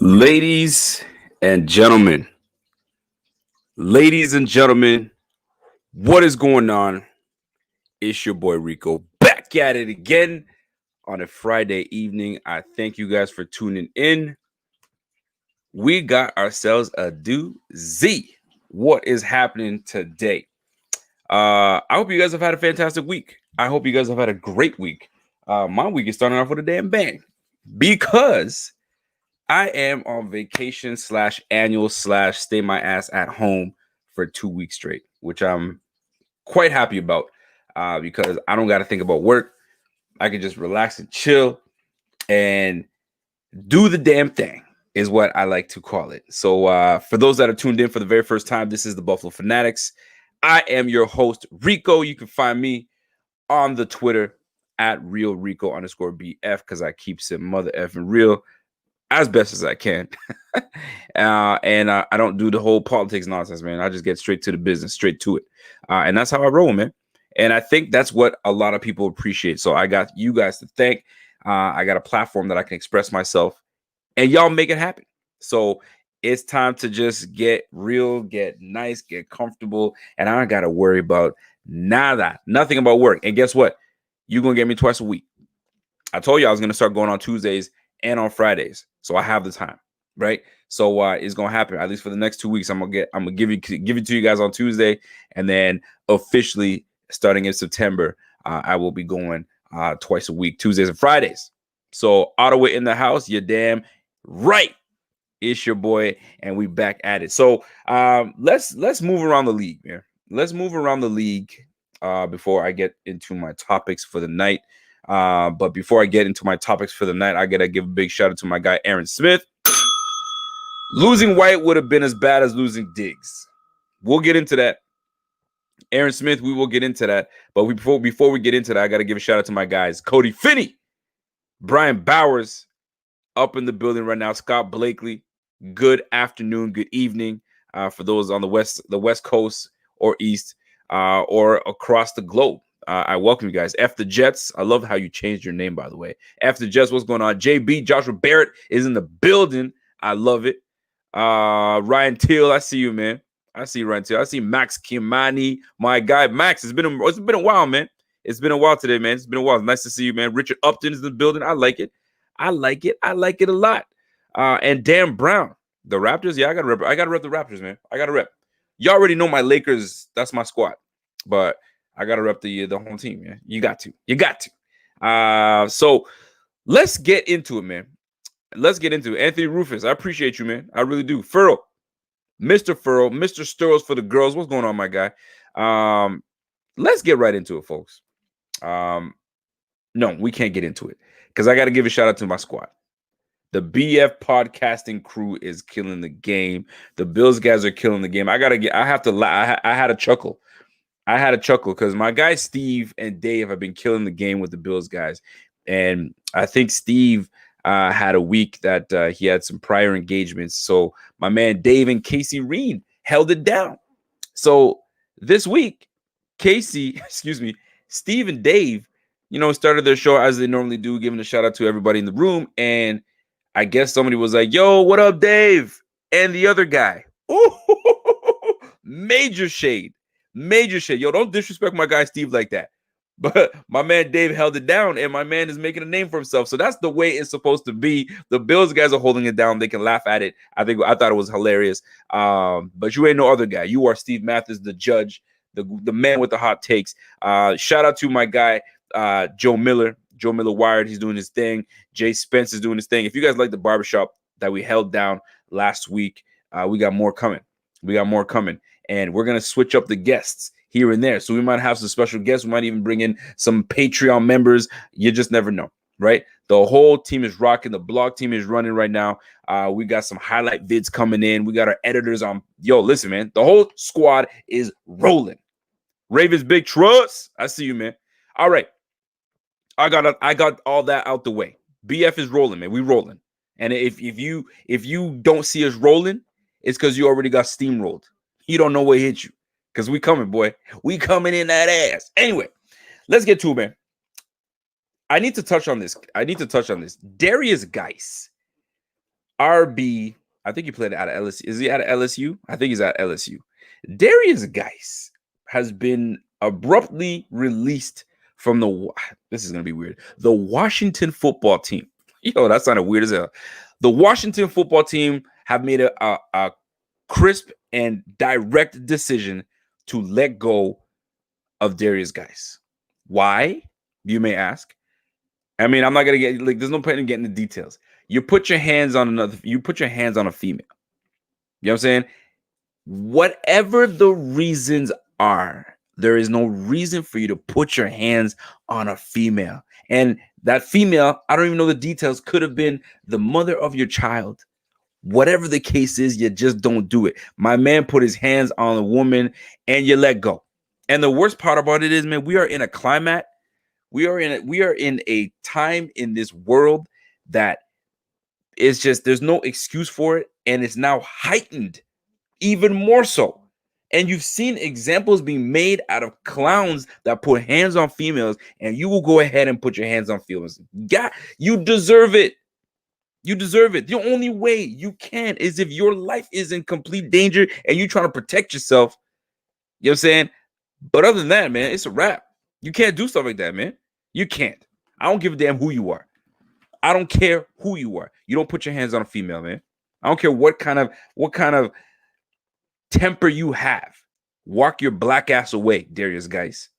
Ladies and gentlemen, ladies and gentlemen, what is going on? It's your boy Rico back at it again on a Friday evening. I thank you guys for tuning in. We got ourselves a doozy. What is happening today? I hope you guys have had a fantastic week. I hope you guys have had a great week. My week is starting off with a damn bang because I am on vacation / annual / stay my ass at home for 2 weeks straight, which I'm quite happy about because I don't got to think about work. I can just relax and chill and do the damn thing is what I like to call it. So for those that are tuned in for the very first time, this is the Buffalo Fanatics. I am your host, Rico. You can find me on the Twitter at RealRico_BF because I keep it mother effing real as best as I can. and I don't do the whole politics nonsense, man. I just get straight to the business, straight to it. And that's how I roll, man. And I think that's what a lot of people appreciate. So I got you guys to thank. I got a platform that I can express myself and y'all make it happen. So it's time to just get real, get nice, get comfortable. And I don't got to worry about nothing about work. And guess what? You're going to get me twice a week. I told you I was going to start going on Tuesdays and on Fridays. So I have the time, right? So it's going to happen at least for the next 2 weeks. I'm going to give it to you guys on Tuesday. And then officially starting in September, I will be going twice a week, Tuesdays and Fridays. So Ottawa in the house, you're damn right. It's your boy, and we back at it. So let's move around the league, man. Let's move around the league before I get into my topics for the night. But before I get into my topics for the night, I gotta give a big shout out to my guy Aaron Smith. Losing White would have been as bad as losing Diggs. We'll get into that. Aaron Smith, we will get into that. But before we get into that, I gotta give a shout out to my guys Cody Finney, Brian Bowers, up in the building right now. Scott Blakely, good afternoon, good evening for those on the West Coast or East or across the globe. I welcome you guys. F the Jets. I love how you changed your name, by the way. F the Jets. What's going on? JB, Joshua Barrett is in the building. I love it. Ryan Teal, I see you, man. I see Ryan Teal. I see Max Kimani, my guy. Max, it's been a while, man. It's been a while today, man. It's been a while. It's nice to see you, man. Richard Upton is in the building. I like it. I like it a lot. And Dan Brown, the Raptors. Yeah, I gotta rep the Raptors, man. I gotta rep. You already know my Lakers. That's my squad. But I gotta rep the home team, man. You got to. So let's get into it, man. Let's get into it. Anthony Rufus, I appreciate you, man. I really do. Mr. Mr. Sturls for the girls. What's going on, my guy? Let's get right into it, folks. No, we can't get into it because I got to give a shout out to my squad. The BF podcasting crew is killing the game. The Bills guys are killing the game. I had a chuckle. I had a chuckle because my guys Steve and Dave have been killing the game with the Bills guys. And I think Steve had a week that he had some prior engagements. So my man Dave and Casey Reed held it down. So this week, Steve and Dave, started their show as they normally do, giving a shout out to everybody in the room. And I guess somebody was like, yo, what up, Dave? And the other guy, ooh, major shade. Yo, don't disrespect my guy Steve like that. But my man Dave held it down, and my man is making a name for himself. So that's the way it's supposed to be. The Bills guys are holding it down. They can laugh at it. I thought it was hilarious. But you ain't no other guy. You are Steve Mathis, the judge, the man with the hot takes. Shout out to my guy Joe Miller. Joe Miller Wired. He's doing his thing. Jay Spence is doing his thing. If you guys like the barbershop that we held down last week, we got more coming. And we're going to switch up the guests here and there. So we might have some special guests. We might even bring in some Patreon members. You just never know, right? The whole team is rocking. The blog team is running right now. We got some highlight vids coming in. We got our editors on. Yo, listen, man. The whole squad is rolling. Ravens Big Trust. I see you, man. All right. I got all that out the way. BF is rolling, man. We rolling. And if you don't see us rolling, it's because you already got steamrolled. You don't know what hit you. Because we coming, boy. We coming in that ass. Anyway, let's get to it, man. I need to touch on this. Darius Geis. RB, I think he played out of LSU. Is he out of LSU? I think he's at LSU. Darius Geis has been abruptly released from this is going to be weird, the Washington football team. Yo, that sounded weird as hell. The Washington football team have made a crisp and direct decision to let go of Darius Geis. Why, you may ask? I mean, I'm not going to get, like, there's no point in getting the details. You put your hands on a female. You know what I'm saying? Whatever the reasons are, there is no reason for you to put your hands on a female. And that female, I don't even know the details, could have been the mother of your child. Whatever the case is, you just don't do it. My man put his hands on a woman and you let go. And the worst part about it is, man, we are in a climate. We are in a time in this world that it's just, there's no excuse for it. And it's now heightened even more so. And you've seen examples being made out of clowns that put hands on females, and you will go ahead and put your hands on females. You deserve it. You deserve it. The only way you can is if your life is in complete danger and you're trying to protect yourself. You know what I'm saying? But other than that, man, it's a wrap. You can't do stuff like that, man. You can't. I don't give a damn who you are. I don't care who you are. You don't put your hands on a female, man. I don't care what kind of temper you have. Walk your black ass away, Darius Geis.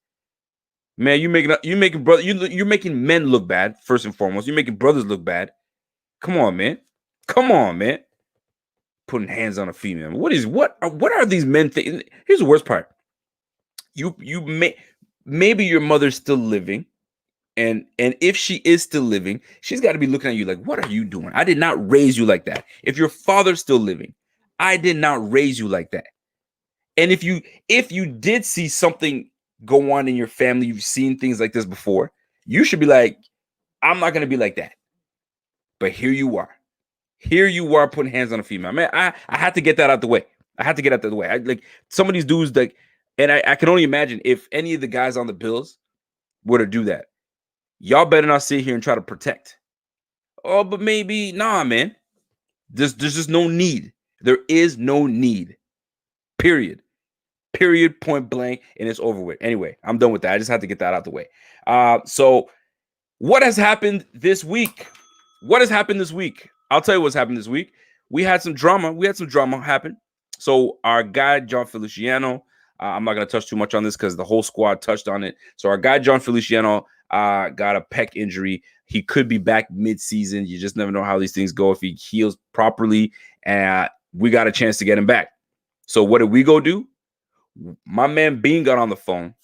Man, you're making men look bad, first and foremost. You're making brothers look bad. Come on, man. Putting hands on a female. What are these men thinking? Here's the worst part. Maybe your mother's still living. And if she is still living, she's got to be looking at you like, what are you doing? I did not raise you like that. If your father's still living, I did not raise you like that. And if you did see something go on in your family, you've seen things like this before, you should be like, I'm not going to be like that. But here you are. Here you are putting hands on a female. Man, I had to get that out the way. Like some of these dudes, like, and I can only imagine if any of the guys on the Bills were to do that. Y'all better not sit here and try to protect. Oh, but maybe, nah, man. There's just no need. There is no need. Period, point blank, and it's over with. Anyway, I'm done with that. I just had to get that out the way. So what has happened this week? I'll tell you what's happened this week. We had some drama happen. So our guy, John Feliciano, I'm not going to touch too much on this because the whole squad touched on it. So our guy, John Feliciano, got a pec injury. He could be back mid-season. You just never know how these things go if he heals properly. We got a chance to get him back. So what did we go do? My man Bean got on the phone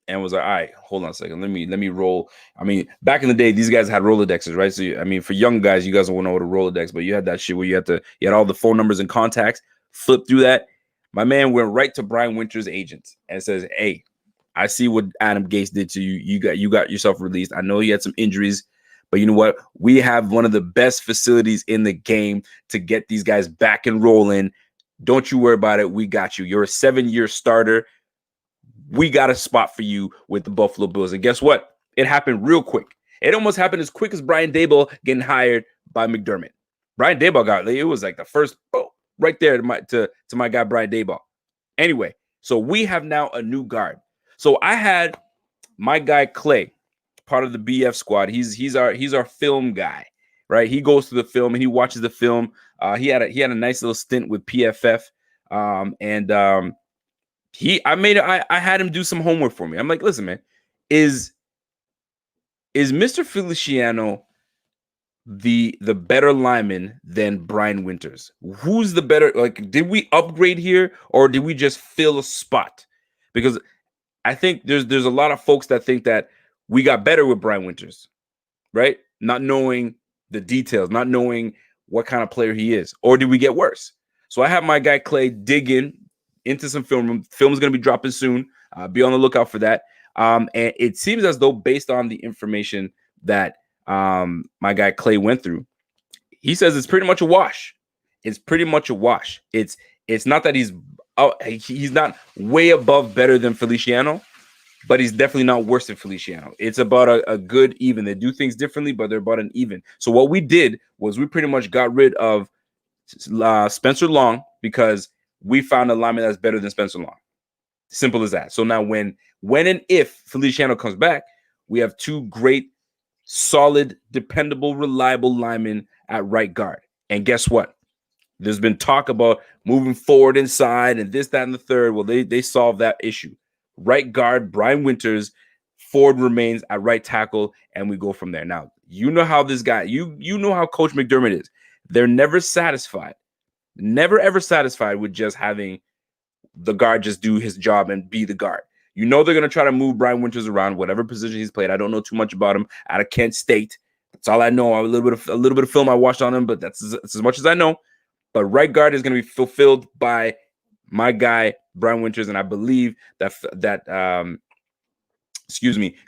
and was like, all right, hold on a second. Let me roll. I mean, back in the day, these guys had Rolodexes, right? So, I mean, for young guys, you guys don't know what a Rolodex, but you had that shit where you had all the phone numbers and contacts, flip through that. My man went right to Brian Winter's agent and says, hey, I see what Adam Gase did to you. You got yourself released. I know you had some injuries, but you know what? We have one of the best facilities in the game to get these guys back and rolling. Don't you worry about it. We got you. You're a 7-year starter. We got a spot for you with the Buffalo Bills. And guess what? It happened real quick. It almost happened as quick as Brian Daboll getting hired by McDermott. Brian Daboll it was like the first, right there to my guy, Brian Daboll. Anyway, so we have now a new guard. So I had my guy, Clay, part of the BF squad. He's our film guy, right? He goes through the film and he watches the film. He had a nice little stint with PFF, I had him do some homework for me. I'm like, listen, man, is Mr. Feliciano the better lineman than Brian Winters? Who's the better? Like, did we upgrade here or did we just fill a spot? Because I think there's a lot of folks that think that we got better with Brian Winters, right? Not knowing the details, not knowing what kind of player he is, or did we get worse? So I have my guy Clay dig into some film. Film's going to be dropping soon. Be on the lookout for that. And it seems as though, based on the information that my guy Clay went through, he says it's pretty much a wash. It's not that he's not way above better than Feliciano, but he's definitely not worse than Feliciano. It's about a good even. They do things differently, but they're about an even. So what we did was we pretty much got rid of Spencer Long because we found a lineman that's better than Spencer Long. Simple as that. So now when and if Feliciano comes back, we have two great, solid, dependable, reliable linemen at right guard. And guess what? There's been talk about moving forward inside and this, that, and the third. Well, they solved that issue. Right guard, Brian Winters. Ford remains at right tackle, and we go from there. Now, you know how this guy, you know how Coach McDermott is. They're never satisfied. Never, ever satisfied with just having the guard just do his job and be the guard. You know they're going to try to move Brian Winters around, whatever position he's played. I don't know too much about him out of Kent State. That's all I know. A little bit of film I watched on him, but that's as much as I know. But right guard is going to be fulfilled by my guy, Brian Winters, and I believe that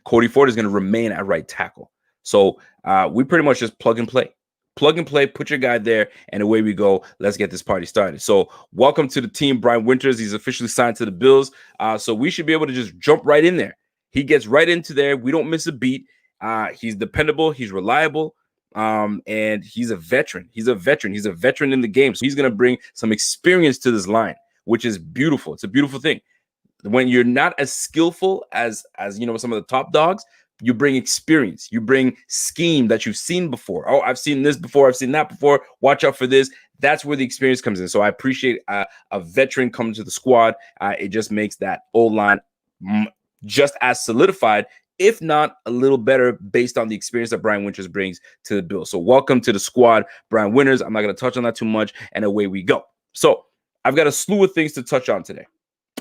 Cody Ford is going to remain at right tackle. So we pretty much just plug and play. Plug and play, put your guy there, and away we go. Let's get this party started. So welcome to the team, Brian Winters. He's officially signed to the Bills. So we should be able to just jump right in there. He gets right into there. We don't miss a beat. He's dependable. He's reliable. And he's a veteran. He's a veteran in the game. So he's going to bring some experience to this line, which is beautiful. It's a beautiful thing. When you're not as skillful as you know some of the top dogs, you bring experience. You bring scheme that you've seen before. Oh, I've seen this before. I've seen that before. Watch out for this. That's where the experience comes in. So I appreciate a veteran coming to the squad. It just makes that O-line just as solidified, if not a little better, based on the experience that Brian Winters brings to the Bills. So welcome to the squad, Brian Winters. I'm not going to touch on that too much, and away we go. So I've got a slew of things to touch on today.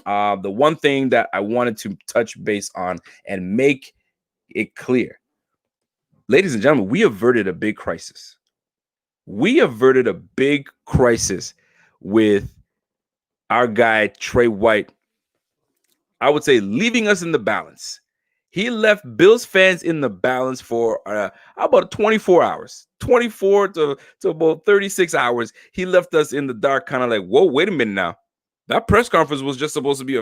The one thing that I wanted to touch base on and make it clear, ladies and gentlemen, we averted a big crisis. We averted a big crisis with our guy, Trey White, I would say leaving us in the balance. He left Bills fans in the balance for about 24 hours, 24 to about 36 hours. He left us in the dark, kind of like, whoa, wait a minute now. That press conference was just supposed to be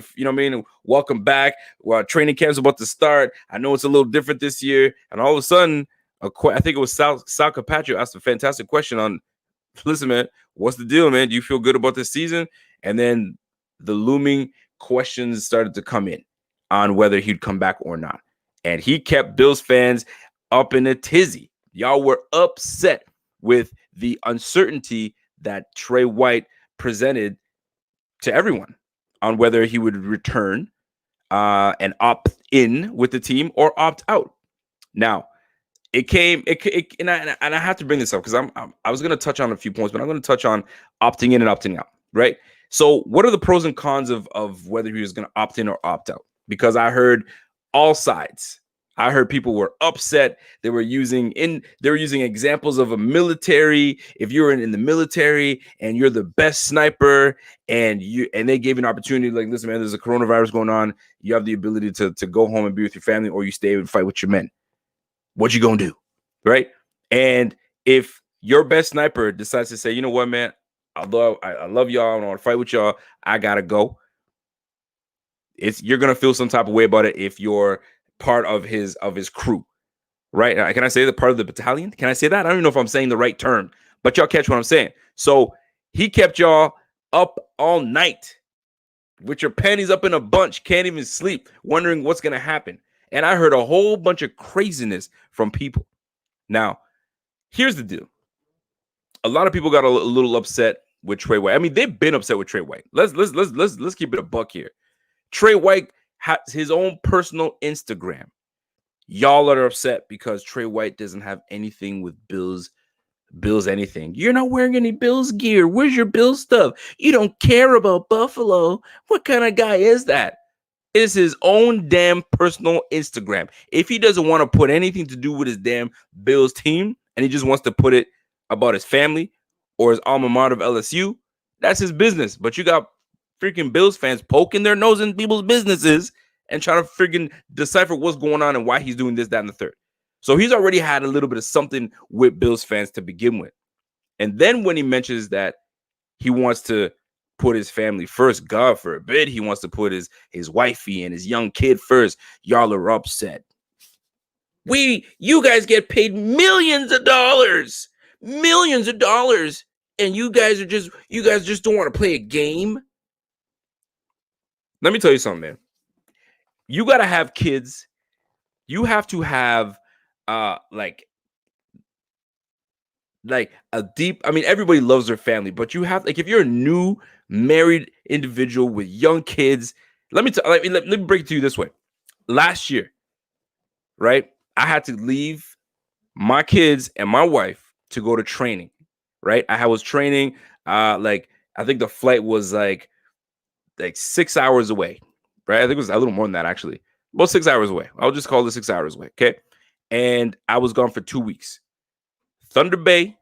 welcome back. Well, training camp's about to start. I know it's a little different this year. And all of a sudden, I think it was Sal Capaccio asked a fantastic question on, listen, man, what's the deal, man? Do you feel good about this season? And then the looming questions started to come in on whether he'd come back or not. And he kept Bills fans up in a tizzy. Y'all were upset with the uncertainty that Trey White presented to everyone on whether he would return and opt in with the team or opt out. Now, and I have to bring this up because I was going to touch on a few points, but I'm going to touch on opting in and opting out, right? So what are the pros and cons of whether he was going to opt in or opt out? Because I heard all sides. I heard people were upset. They were using examples of a military. If you're in the military and you're the best sniper and they gave you an opportunity, like, listen, man, there's a coronavirus going on. You have the ability to go home and be with your family, or you stay and fight with your men. What you gonna do, right? And if your best sniper decides to say, you know what, man, I love y'all, I don't want to fight with y'all, I gotta go. You're gonna feel some type of way about it if you're part of his crew, right? Can I say the part of the battalion? Can I say that? I don't even know if I'm saying the right term, but y'all catch what I'm saying. So he kept y'all up all night with your panties up in a bunch, can't even sleep, wondering what's gonna happen. And I heard a whole bunch of craziness from people. Now, here's the deal. A lot of people got a little upset with Trey White. I mean, they've been upset with Trey White. Let's keep it a buck here. Trey White has his own personal Instagram. Y'all are upset because Trey White doesn't have anything with Bills anything. You're not wearing any Bills gear. Where's your Bills stuff? You don't care about Buffalo. What kind of guy is that? It's his own damn personal Instagram. If he doesn't want to put anything to do with his damn Bills team and he just wants to put it about his family or his alma mater of LSU, that's his business. But you got freaking Bills fans poking their nose in people's businesses and trying to freaking decipher what's going on and why he's doing this, that, and the third. So he's already had a little bit of something with Bills fans to begin with. And then when he mentions that he wants to put his family first. God forbid he wants to put his wifey and his young kid first. Y'all are upset. You guys get paid millions of dollars, and you guys just don't want to play a game. Let me tell you something, man. You got to have kids. You have to have like a deep, I mean, everybody loves their family, but you have, like, if you're a new married individual with young kids, let me break it to you this way. Last year, right, I had to leave my kids and my wife to go to training, right? I was training, I think the flight was like 6 hours away, right? I think it was a little more than that, actually. About 6 hours away. I'll just call it 6 hours away, okay? And I was gone for 2 weeks. Thunder Bay,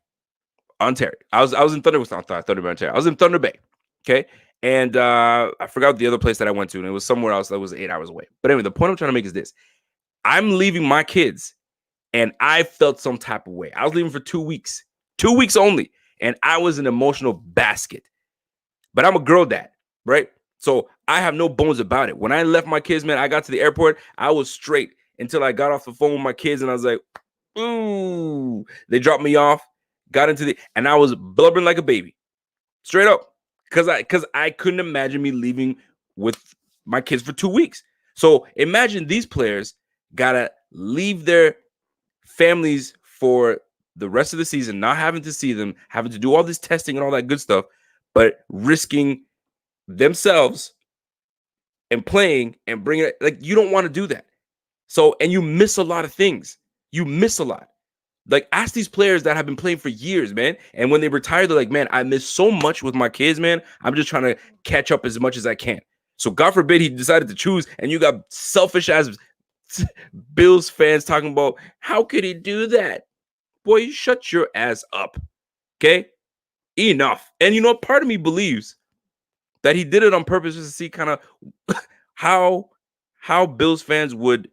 Ontario. I was in Thunder Bay, Ontario. I was in Thunder Bay, okay? And I forgot the other place that I went to, and it was somewhere else that was 8 hours away. But anyway, the point I'm trying to make is this. I'm leaving my kids, and I felt some type of way. I was leaving for 2 weeks. 2 weeks only. And I was an emotional basket. But I'm a girl dad, right? So I have no bones about it. When I left my kids, man, I got to the airport, I was straight until I got off the phone with my kids, and I was like, ooh. They dropped me off, got into and I was blubbering like a baby. Straight up. Because I couldn't imagine me leaving with my kids for 2 weeks. So imagine these players gotta leave their families for the rest of the season, not having to see them, having to do all this testing and all that good stuff, but risking themselves and playing and bringing it. Like, you don't want to do that. So, and you miss a lot of things. You miss a lot. Like, ask these players that have been playing for years, man. And when they retire, they're like, man, I miss so much with my kids, man. I'm just trying to catch up as much as I can. So God forbid he decided to choose, and you got selfish ass Bills fans talking about, how could he do that? Boy, you shut your ass up. Okay? Enough. And you know, part of me believes that he did it on purpose just to see kind of how Bills fans would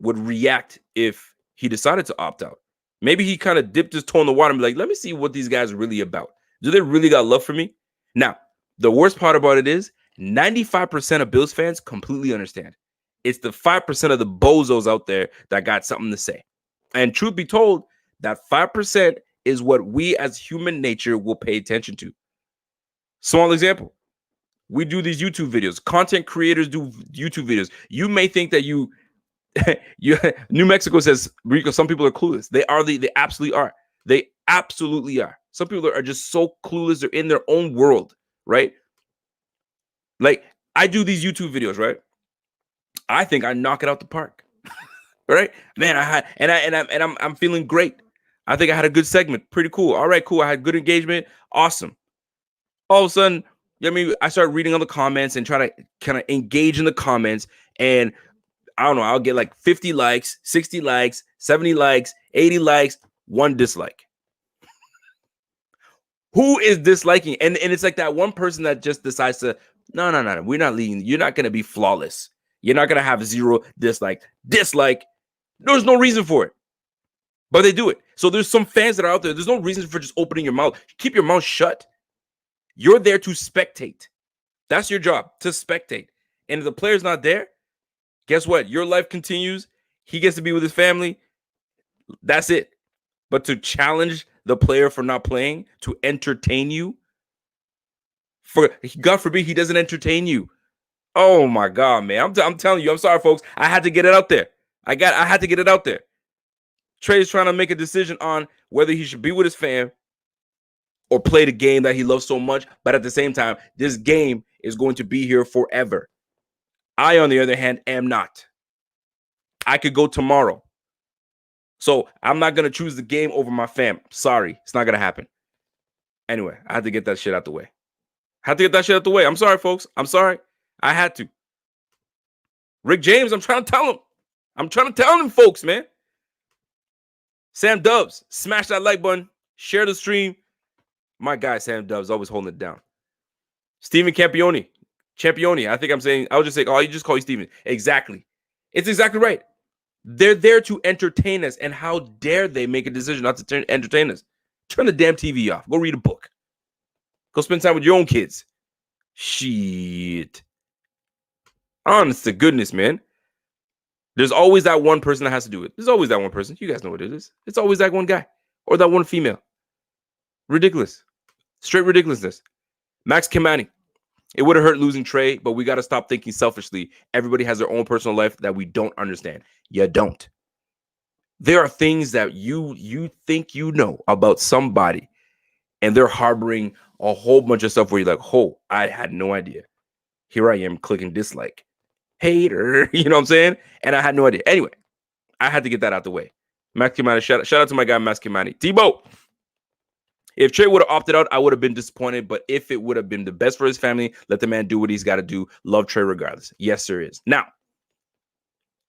react if he decided to opt out. Maybe he kind of dipped his toe in the water and be like, let me see what these guys are really about. Do they really got love for me? Now, the worst part about it is 95% of Bills fans completely understand. It's the 5% of the bozos out there that got something to say. And truth be told, that 5% is what we as human nature will pay attention to. Small example. We do these YouTube videos. Content creators do YouTube videos. You may think that New Mexico says, Rico, some people are clueless. They absolutely are. They absolutely are. Some people are just so clueless. They're in their own world, right? Like, I do these YouTube videos, right? I think I knock it out the park, right? Man, I'm feeling great. I think I had a good segment. Pretty cool. All right, cool. I had good engagement. Awesome. All of a sudden, I start reading all the comments and try to kind of engage in the comments, and I don't know, I'll get like 50 likes, 60 likes, 70 likes, 80 likes, 1 dislike. Who is disliking? And it's like that one person that just decides to, no, we're not leaving. You're not going to be flawless. You're not going to have 0 dislike. There's no reason for it. But they do it. So there's some fans that are out there. There's no reason for just opening your mouth. Keep your mouth shut. You're there to spectate. That's your job, to spectate. And if the player's not there, guess what? Your life continues. He gets to be with his family. That's it. But to challenge the player for not playing, to entertain you, for God forbid he doesn't entertain you. Oh my God, man. I'm telling you, I'm sorry, folks. I had to get it out there. I had to get it out there. Trey's trying to make a decision on whether he should be with his fam or play the game that he loves so much. But at the same time, this game is going to be here forever. I, on the other hand, am not. I could go tomorrow. So I'm not going to choose the game over my fam. Sorry. It's not going to happen. Anyway, I had to get that shit out the way. I'm sorry, folks. I'm sorry. I had to. Rick James, I'm trying to tell him, folks, man. Sam Dubs, smash that like button. Share the stream. My guy, Sam Dubs, always holding it down. Stephen Campione. I think I'm saying, I would just say, oh, you just call you Steven. Exactly. It's exactly right. They're there to entertain us, and how dare they make a decision not to entertain us? Turn the damn TV off. Go read a book. Go spend time with your own kids. Shit. Honest to goodness, man. There's always that one person that has to do it. There's always that one person. You guys know what it is. It's always that one guy or that one female. Ridiculous. Straight ridiculousness. Max Campione. It would have hurt losing Trey, but we got to stop thinking selfishly. Everybody has their own personal life that we don't understand. You don't. There are things that you think you know about somebody, and they're harboring a whole bunch of stuff where you're like, oh, I had no idea. Here I am clicking dislike. Hater, you know what I'm saying? And I had no idea. Anyway, I had to get that out the way. Max Campione, shout out to my guy, Max Campione. Tebow. If Trey would have opted out, I would have been disappointed. But if it would have been the best for his family, let the man do what he's got to do. Love Trey regardless. Yes, there is. Now,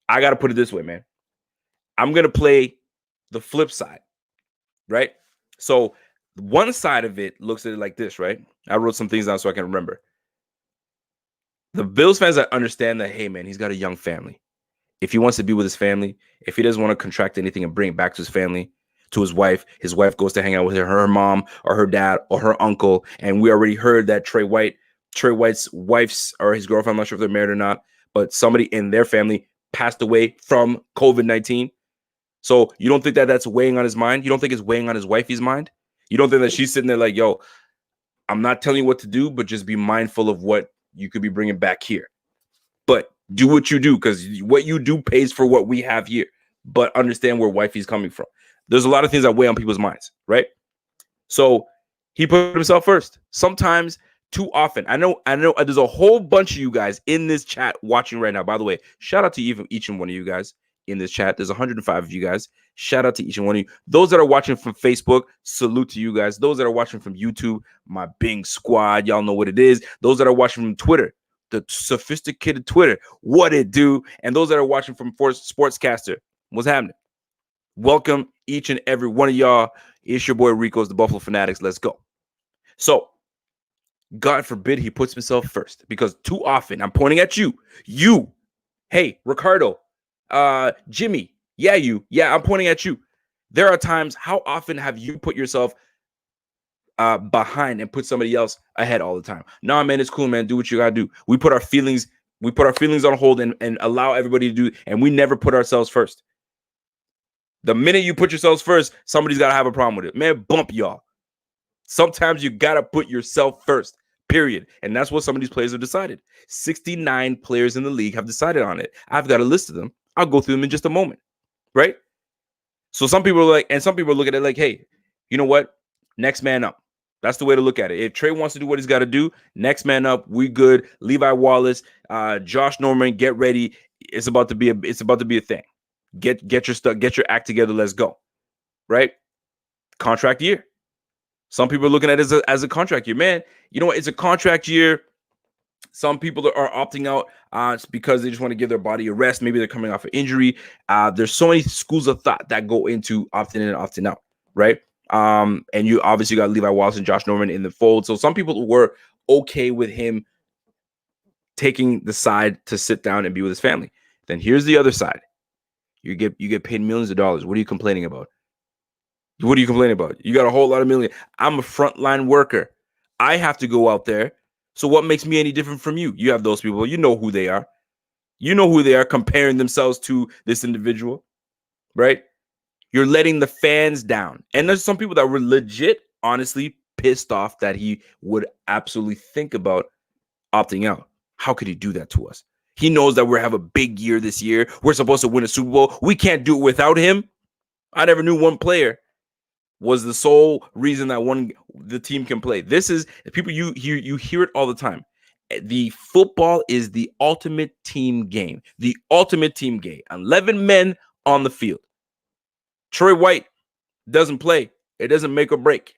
I got to put it this way, man. I'm going to play the flip side, right? So one side of it looks at it like this, right? I wrote some things down so I can remember. The Bills fans that understand that, hey, man, he's got a young family. If he wants to be with his family, if he doesn't want to contract anything and bring it back to his family, to his wife goes to hang out with her mom or her dad or her uncle. And we already heard that Trey White's wife's or his girlfriend, I'm not sure if they're married or not, but somebody in their family passed away from COVID-19. So you don't think that that's weighing on his mind? You don't think it's weighing on his wifey's mind? You don't think that she's sitting there like, yo, I'm not telling you what to do, but just be mindful of what you could be bringing back here. But do what you do, because what you do pays for what we have here. But understand where wifey's coming from. There's a lot of things that weigh on people's minds, right? So he put himself first. Sometimes, too often. I know there's a whole bunch of you guys in this chat watching right now. By the way, shout out to each and one of you guys in this chat. There's 105 of you guys. Shout out to each and one of you. Those that are watching from Facebook, salute to you guys. Those that are watching from YouTube, my Bing squad, y'all know what it is. Those that are watching from Twitter, the sophisticated Twitter, what it do. And those that are watching from Sportscaster, what's happening? Welcome each and every one of y'all. It's your boy Rico's the Buffalo Fanatics. Let's go. So, God forbid he puts himself first, because too often I'm pointing at you. Hey, Ricardo, Jimmy, I'm pointing at you. There are times, how often have you put yourself behind and put somebody else ahead all the time? Nah, man, it's cool, man. Do what you gotta do. We put our feelings on hold and allow everybody to do, and we never put ourselves first. The minute you put yourselves first, somebody's got to have a problem with it. Man, bump y'all. Sometimes you got to put yourself first, period. And that's what some of these players have decided. 69 players in the league have decided on it. I've got a list of them. I'll go through them in just a moment, right? So some people are like, and some people look at it like, hey, you know what? Next man up. That's the way to look at it. If Trey wants to do what he's got to do, next man up. We good. Levi Wallace, Josh Norman, get ready. It's about to be a thing. Get your stuff, get your act together. Let's go. Right? Contract year. Some people are looking at it as a contract year. Man, you know what? It's a contract year. Some people are opting out because they just want to give their body a rest. Maybe they're coming off an injury. There's so many schools of thought that go into opting in and opting out, right? And you obviously got Levi Wallace and Josh Norman in the fold. So some people were okay with him taking the side to sit down and be with his family. Then here's the other side. You get paid millions of dollars. What are you complaining about? What are you complaining about? You got a whole lot of million. I'm a frontline worker. I have to go out there. So what makes me any different from you? You have those people. You know who they are. You know who they are comparing themselves to this individual, right? You're letting the fans down. And there's some people that were legit, honestly pissed off that he would absolutely think about opting out. How could he do that to us? He knows that we're have a big year this year. We're supposed to win a Super Bowl. We can't do it without him. I never knew one player was the sole reason that the team can play. This is people you hear it all the time. The football is the ultimate team game. The ultimate team game. 11 men on the field. Troy White doesn't play. It doesn't make or break.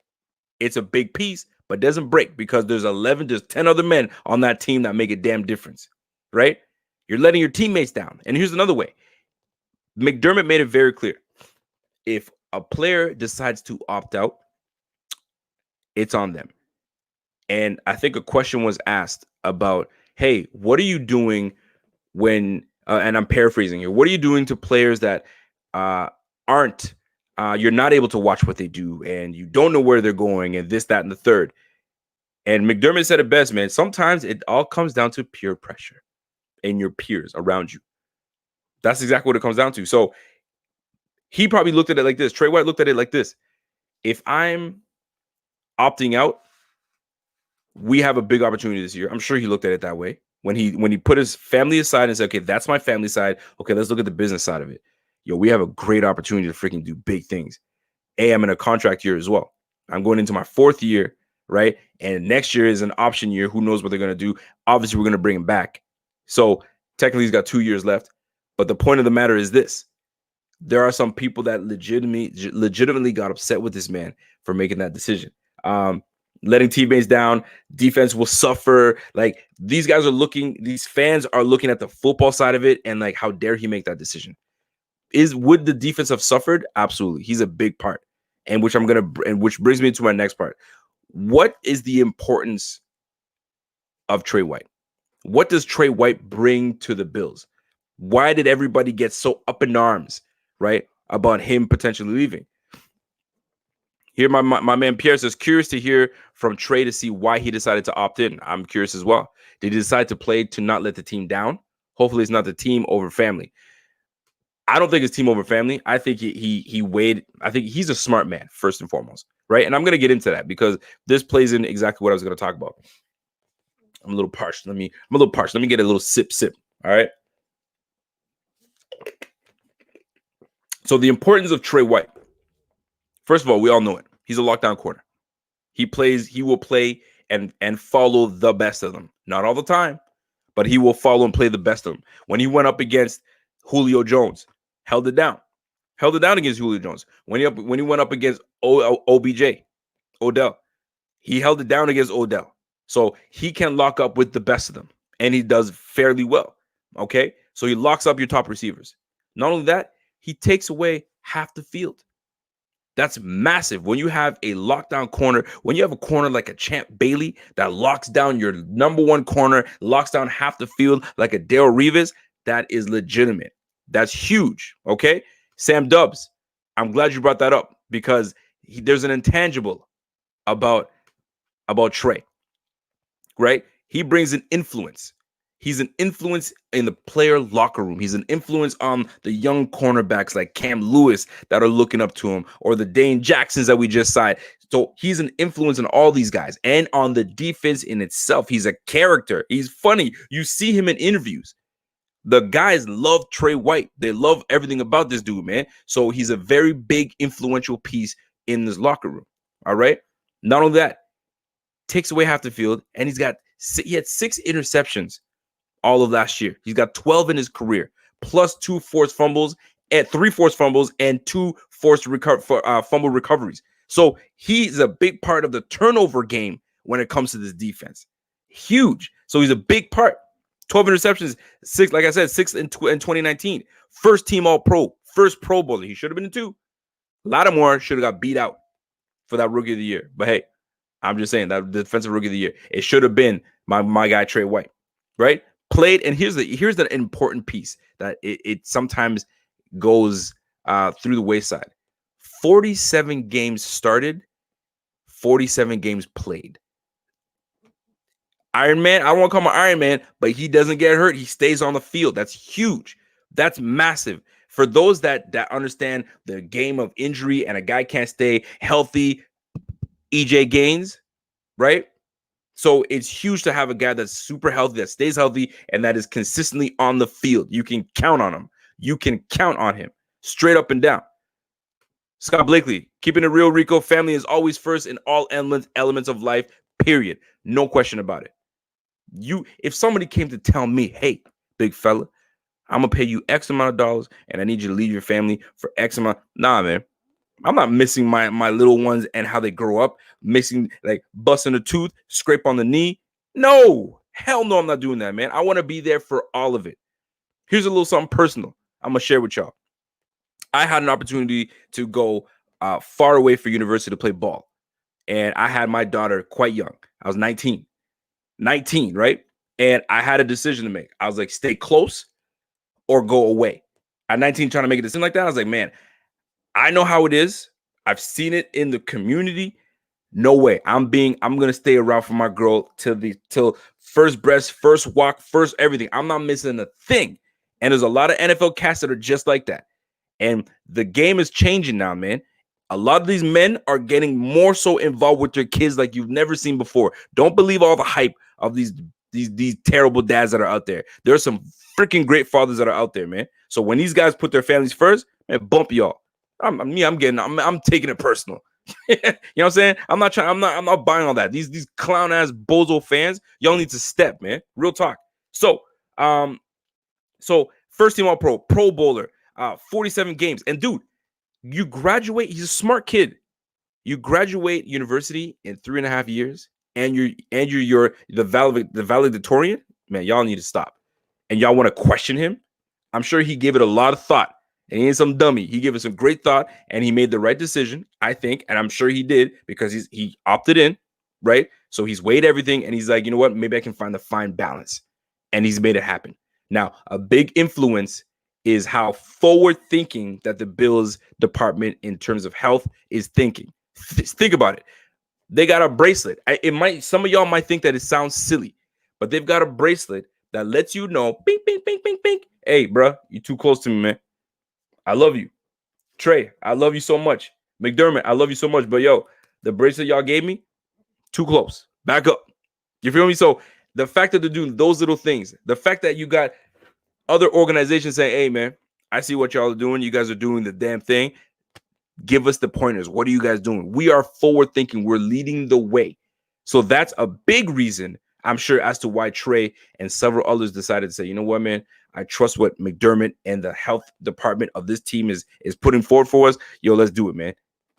It's a big piece, but doesn't break because there's 10 other men on that team that make a damn difference, right? You're letting your teammates down. And here's another way. McDermott made it very clear. If a player decides to opt out, it's on them. And I think a question was asked about, hey, what are you doing when, and I'm paraphrasing here, what are you doing to players that aren't, you're not able to watch what they do and you don't know where they're going and this, that, and the third. And McDermott said it best, man. Sometimes it all comes down to peer pressure and your peers around you. That's exactly what it comes down to. So he probably looked at it like this. Trey White looked at it like this. If I'm opting out, we have a big opportunity this year. I'm sure he looked at it that way. When he put his family aside and said, okay, that's my family side. Okay, let's look at the business side of it. Yo, we have a great opportunity to freaking do big things. I'm in a contract year as well. I'm going into my 4th year, right? And next year is an option year. Who knows what they're going to do? Obviously, we're going to bring him back. So technically, he's got 2 years left. But the point of the matter is this. There are some people that legitimately got upset with this man for making that decision. Letting teammates down, defense will suffer. Like, these guys are looking, these fans are looking at the football side of it, and like, how dare he make that decision? Would the defense have suffered? Absolutely. He's a big part. And which brings me to my next part. What is the importance of Trey White? What does Trey White bring to the Bills? Why did everybody get so up in arms, right, about him potentially leaving? Here, my man Pierre says, curious to hear from Trey to see why he decided to opt in. I'm curious as well. Did he decide to play to not let the team down? Hopefully it's not the team over family. I don't think it's team over family. I think he weighed. I think he's a smart man, first and foremost, right? And I'm going to get into that because this plays in exactly what I was going to talk about. I'm a little parched. Let me get a little sip. All right. So the importance of Trey White. First of all, we all know it. He's a lockdown corner. He will play and follow the best of them. Not all the time, but he will follow and play the best of them. When he went up against Julio Jones, held it down against Julio Jones. When he went up against OBJ, Odell, he held it down against Odell. So he can lock up with the best of them, and he does fairly well. Okay, so he locks up your top receivers. Not only that, he takes away half the field. That's massive. When you have a lockdown corner, when you have a corner like a Champ Bailey that locks down your number one corner, locks down half the field like a Darrelle Revis, that is legitimate. That's huge. Okay, Sam Dubs, I'm glad you brought that up because there's an intangible about Trey, right? He brings an influence. He's an influence in the player locker room. He's an influence on the young cornerbacks like Cam Lewis that are looking up to him, or the Dane Jacksons that we just signed. So he's an influence on all these guys. And on the defense in itself, he's a character. He's funny. You see him in interviews. The guys love Trey White. They love everything about this dude, man. So he's a very big, influential piece in this locker room. All right. Not only that, takes away half the field, and he had 6 interceptions all of last year. He's got 12 in his career, plus 2 forced fumbles and 3 forced fumbles and 2 forced fumble recoveries. So he's a big part of the turnover game when it comes to this defense. Huge. So he's a big part. 12 interceptions, 6, like I said, 6 in 2019. First team All-Pro, first Pro Bowler. He should have been in 2. Lattimore should have got beat out for that Rookie of the Year. But hey, I'm just saying that defensive Rookie of the Year, it should have been my guy Trey White, right? Played, and here's the important piece that it sometimes goes through the wayside. 47 games started, 47 games played. Iron Man, I don't want to call him Iron Man, but he doesn't get hurt. He stays on the field. That's huge. That's massive. For those that understand the game of injury and a guy can't stay healthy, EJ Gaines, right? So it's huge to have a guy that's super healthy, that stays healthy, and that is consistently on the field. You can count on him. You can count on him straight up and down. Scott Blakely, keeping it real, Rico. Family is always first in all elements of life, period. No question about it. If somebody came to tell me, hey, big fella, I'm going to pay you X amount of dollars, and I need you to leave your family for X amount. Nah, man. I'm not missing my little ones and how they grow up, missing, like, busting a tooth, scrape on the knee. No, hell no, I'm not doing that, man. I want to be there for all of it. Here's a little something personal I'm going to share with y'all. I had an opportunity to go far away for university to play ball. And I had my daughter quite young. I was 19, right? And I had a decision to make. I was like, stay close or go away. At 19, trying to make a decision like that, I was like, man, I know how it is. I've seen it in the community. No way. I'm gonna stay around for my girl till first breast, first walk, first everything. I'm not missing a thing. And there's a lot of NFL cats that are just like that. And the game is changing now, man. A lot of these men are getting more so involved with their kids like you've never seen before. Don't believe all the hype of these terrible dads that are out there. There are some freaking great fathers that are out there, man. So when these guys put their families first, man, bump y'all. I'm taking it personal. You know what I'm saying? I'm not buying all that. These clown ass bozo fans, y'all need to step, man. Real talk. So first team all pro bowler, 47 games. And dude, you graduate, he's a smart kid. You graduate university in 3.5 years, and you're the valedictorian. Man, y'all need to stop. And y'all want to question him? I'm sure he gave it a lot of thought. And he ain't some dummy. He gave it some great thought, and he made the right decision, I think. And I'm sure he did, because he opted in, right? So he's weighed everything, and he's like, you know what? Maybe I can find the fine balance. And he's made it happen. Now, a big influence is how forward-thinking that the Bills department in terms of health is thinking. Think about it. They got a bracelet. Some of y'all might think that it sounds silly, but they've got a bracelet that lets you know, bing, bing, bing, bing, bing. Hey, bro, you too close to me, man. I love you. Trey, I love you so much. McDermott, I love you so much. But yo, the bracelet y'all gave me, too close. Back up. You feel me? So the fact that they're doing those little things, the fact that you got other organizations saying, hey, man, I see what y'all are doing. You guys are doing the damn thing. Give us the pointers. What are you guys doing? We are forward thinking. We're leading the way. So that's a big reason, I'm sure, as to why Trey and several others decided to say, you know what, man, I trust what McDermott and the health department of this team is putting forward for us. Yo, let's do it, man.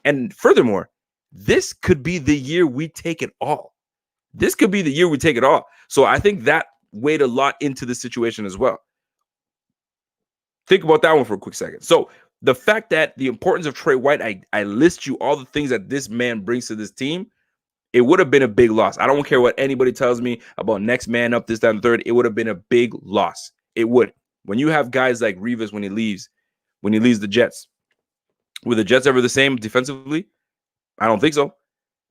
And furthermore, this could be the year we take it all. This could be the year we take it all. So I think that weighed a lot into the situation as well. Think about that one for a quick second. So the fact that the importance of Trey White, I list you all the things that this man brings to this team. It would have been a big loss. I don't care what anybody tells me about next man up, this, that, and third. It would have been a big loss. It would. When you have guys like Rivas when he leaves the Jets, were the Jets ever the same defensively? I don't think so.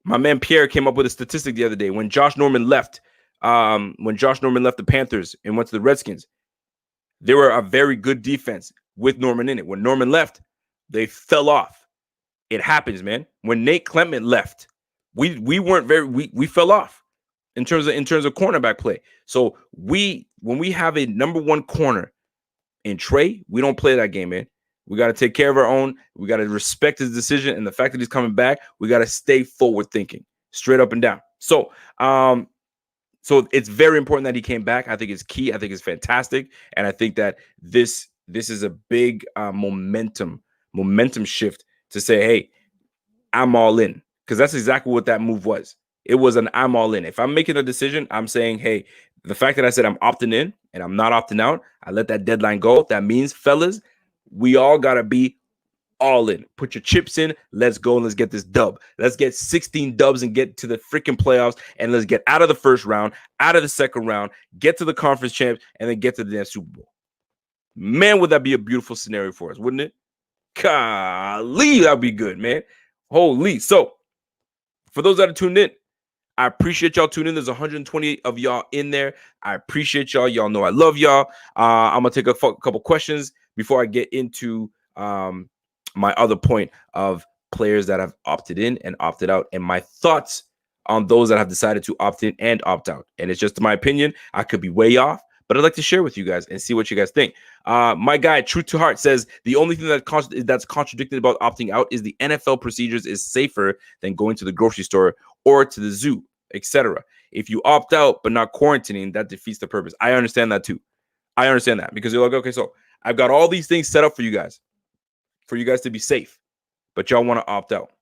My man Pierre came up with a statistic the other day. When Josh Norman left the Panthers and went to the Redskins, they were a very good defense with Norman in it. When Norman left, they fell off. It happens, man. When Nate Clement left, we fell off in terms of cornerback play. So when we have a number one corner in Trey, we don't play that game, man. We got to take care of our own. We got to respect his decision, and the fact that he's coming back, we got to stay forward thinking, straight up and down. So it's very important that he came back. I think it's key. I think it's fantastic, and I think that this is a big momentum shift to say, hey, I'm all in. Because that's exactly what that move was. It was an I'm all in. If I'm making a decision, I'm saying, hey, the fact that I said I'm opting in and I'm not opting out, I let that deadline go. That means, fellas, we all got to be all in. Put your chips in. Let's go and let's get this dub. Let's get 16 dubs and get to the freaking playoffs, and let's get out of the first round, out of the second round, get to the conference champs, and then get to the damn Super Bowl. Man, would that be a beautiful scenario for us, wouldn't it? Golly, that'd be good, man. Holy. So, for those that are tuned in, I appreciate y'all tuning in. There's 128 of y'all in there. I appreciate y'all. Y'all know I love y'all. I'm going to take a couple questions before I get into my other point of players that have opted in and opted out, and my thoughts on those that have decided to opt in and opt out. And it's just my opinion. I could be way off, but I'd like to share with you guys and see what you guys think. My guy, Truth to Heart, says the only thing that's contradicted about opting out is the NFL procedures is safer than going to the grocery store or to the zoo, etc. If you opt out but not quarantining, that defeats the purpose. I understand that too. I understand that, because you're like, okay, so I've got all these things set up for you guys to be safe, but y'all want to opt out.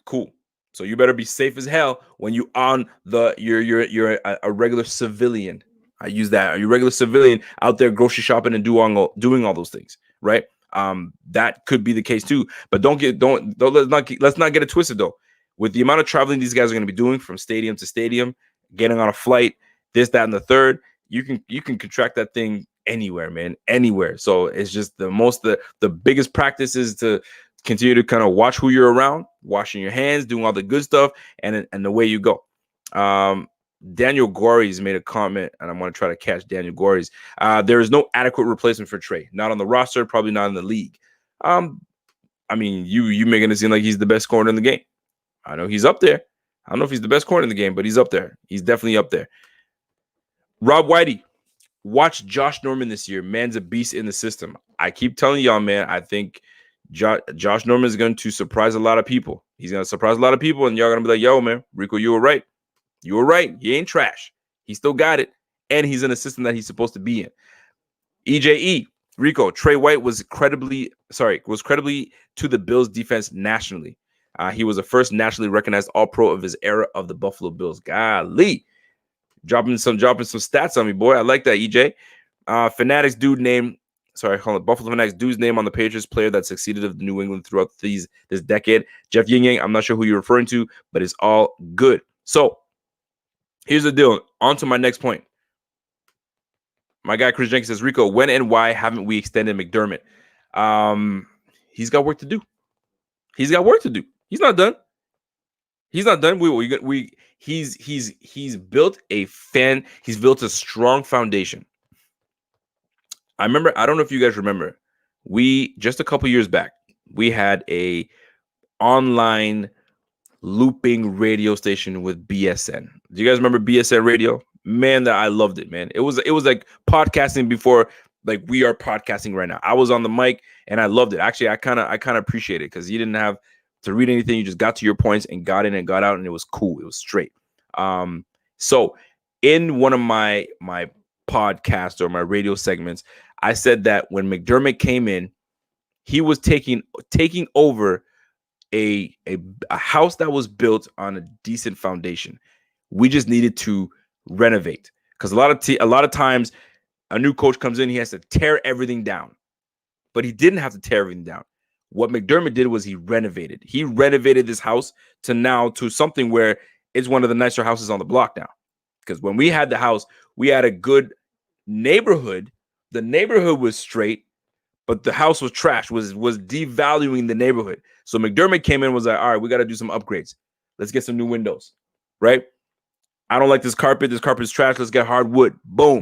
Cool. So you better be safe as hell when you on you're a regular civilian. I use that. Are you a regular civilian out there grocery shopping and doing all those things, right? That could be the case too. But let's not get it twisted though. With the amount of traveling these guys are going to be doing from stadium to stadium, getting on a flight, this, that, and the third, you can contract that thing anywhere, man, anywhere. So it's just the biggest practice is to Continue to kind of watch who you're around, washing your hands, doing all the good stuff, and the way you go. Daniel Gorey's made a comment, and I'm going to try to catch Daniel Gorey's. There is no adequate replacement for Trey. Not on the roster, probably not in the league. I mean, you making it seem like he's the best corner in the game. I know he's up there. I don't know if he's the best corner in the game, but he's up there. He's definitely up there. Rob Whitey, watch Josh Norman this year. Man's a beast in the system. I keep telling y'all, man, I think Josh Norman is going to surprise a lot of people. He's going to surprise a lot of people, and y'all going to be like, yo, man, Rico, you were right. You were right. He ain't trash. He still got it, and he's in a system that he's supposed to be in. EJE, Rico, Trey White was credibly to the Bills defense nationally. He was the first nationally recognized All-Pro of his era of the Buffalo Bills. Golly. Dropping some stats on me, boy. I like that, EJ. Fanatics dude name. Buffalo Fanatics dude's name on the Patriots player that succeeded of New England throughout this decade. Jeff Yinyang. I'm not sure who you're referring to, but it's all good. So here's the deal. On to my next point. My guy Chris Jenkins says, Rico, when and why haven't we extended McDermott? He's got work to do. He's got work to do. He's not done. He's not done. He's built a strong foundation. I don't know if you guys remember, just a couple years back, we had a online looping radio station with BSN. Do you guys remember BSN radio? Man, that I loved it, man. It was like podcasting before, like we are podcasting right now. I was on the mic and I loved it. Actually, I kind of appreciate it because you didn't have to read anything. You just got to your points and got in and got out, and it was cool. It was straight. So in one of my podcasts or my radio segments, I said that when McDermott came in, he was taking over a house that was built on a decent foundation. We just needed to renovate, because a lot of times a new coach comes in, he has to tear everything down, but he didn't have to tear everything down. What McDermott did was he renovated this house to something where it's one of the nicer houses on the block now. Because when we had the house, we had a good neighborhood. The neighborhood was straight, but the house was trash, was devaluing the neighborhood. So McDermott came in and was like, all right, we got to do some upgrades. Let's get some new windows, right? I don't like this carpet. This carpet is trash. Let's get hardwood. Boom.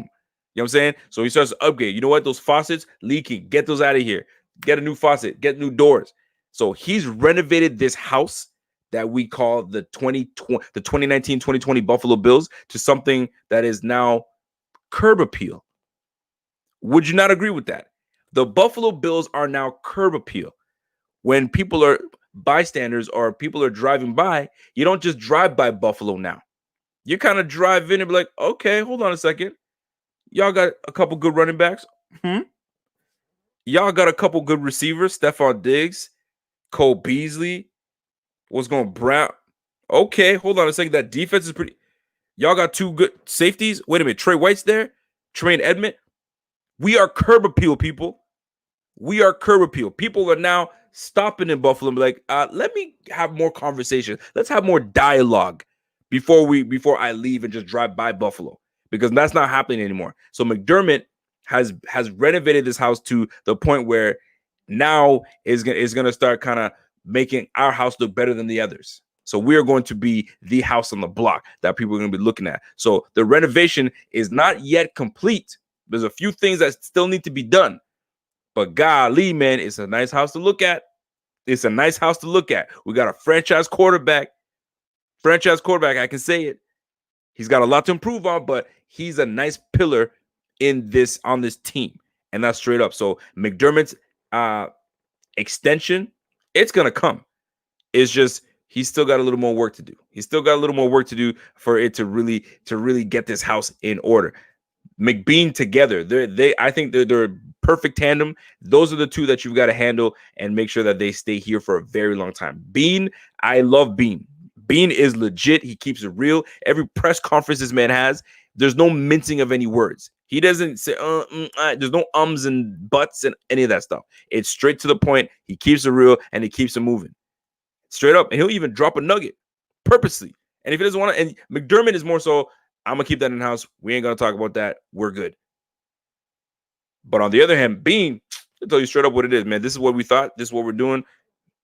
You know what I'm saying? So he starts to upgrade. You know what? Those faucets leaking. Get those out of here. Get a new faucet. Get new doors. So he's renovated this house that we call the 2019-2020 Buffalo Bills to something that is now curb appeal. Would you not agree with that? The Buffalo Bills are now curb appeal. When people are bystanders or people are driving by, you don't just drive by Buffalo now. You kind of drive in and be like, okay, hold on a second. Y'all got a couple good running backs. Y'all got a couple good receivers. Stephon Diggs, Cole Beasley. What's going Brown? Okay, hold on a second. That defense is pretty. Y'all got two good safeties. Wait a minute. Trey White's there. Trey and Edmond. We are curb appeal, people. We are curb appeal. People are now stopping in Buffalo and be like, let me have more conversation. Let's have more dialogue before I leave and just drive by Buffalo, because that's not happening anymore. So McDermott has renovated this house to the point where now is going to start kind of making our house look better than the others. So we are going to be the house on the block that people are going to be looking at. So the renovation is not yet complete. There's a few things that still need to be done. But golly, man, it's a nice house to look at. It's a nice house to look at. We got a franchise quarterback. I can say it. He's got a lot to improve on, but he's a nice pillar on this team. And that's straight up. So McDermott's extension, it's going to come. It's just he's still got a little more work to do. He's still got a little more work to do for it to really get this house in order. McBean together, I think they're a perfect tandem. Those are the two that you've got to handle and make sure that they stay here for a very long time. Bean, I love Bean. Bean is legit. He keeps it real. Every press conference this man has, there's no mincing of any words. He doesn't say, there's no ums and buts and any of that stuff. It's straight to the point. He keeps it real and he keeps it moving. Straight up. And he'll even drop a nugget purposely. And if he doesn't want to, and McDermott is more so, I'm going to keep that in-house. We ain't going to talk about that. We're good. But on the other hand, Bean, I'll tell you straight up what it is, man. This is what we thought. This is what we're doing.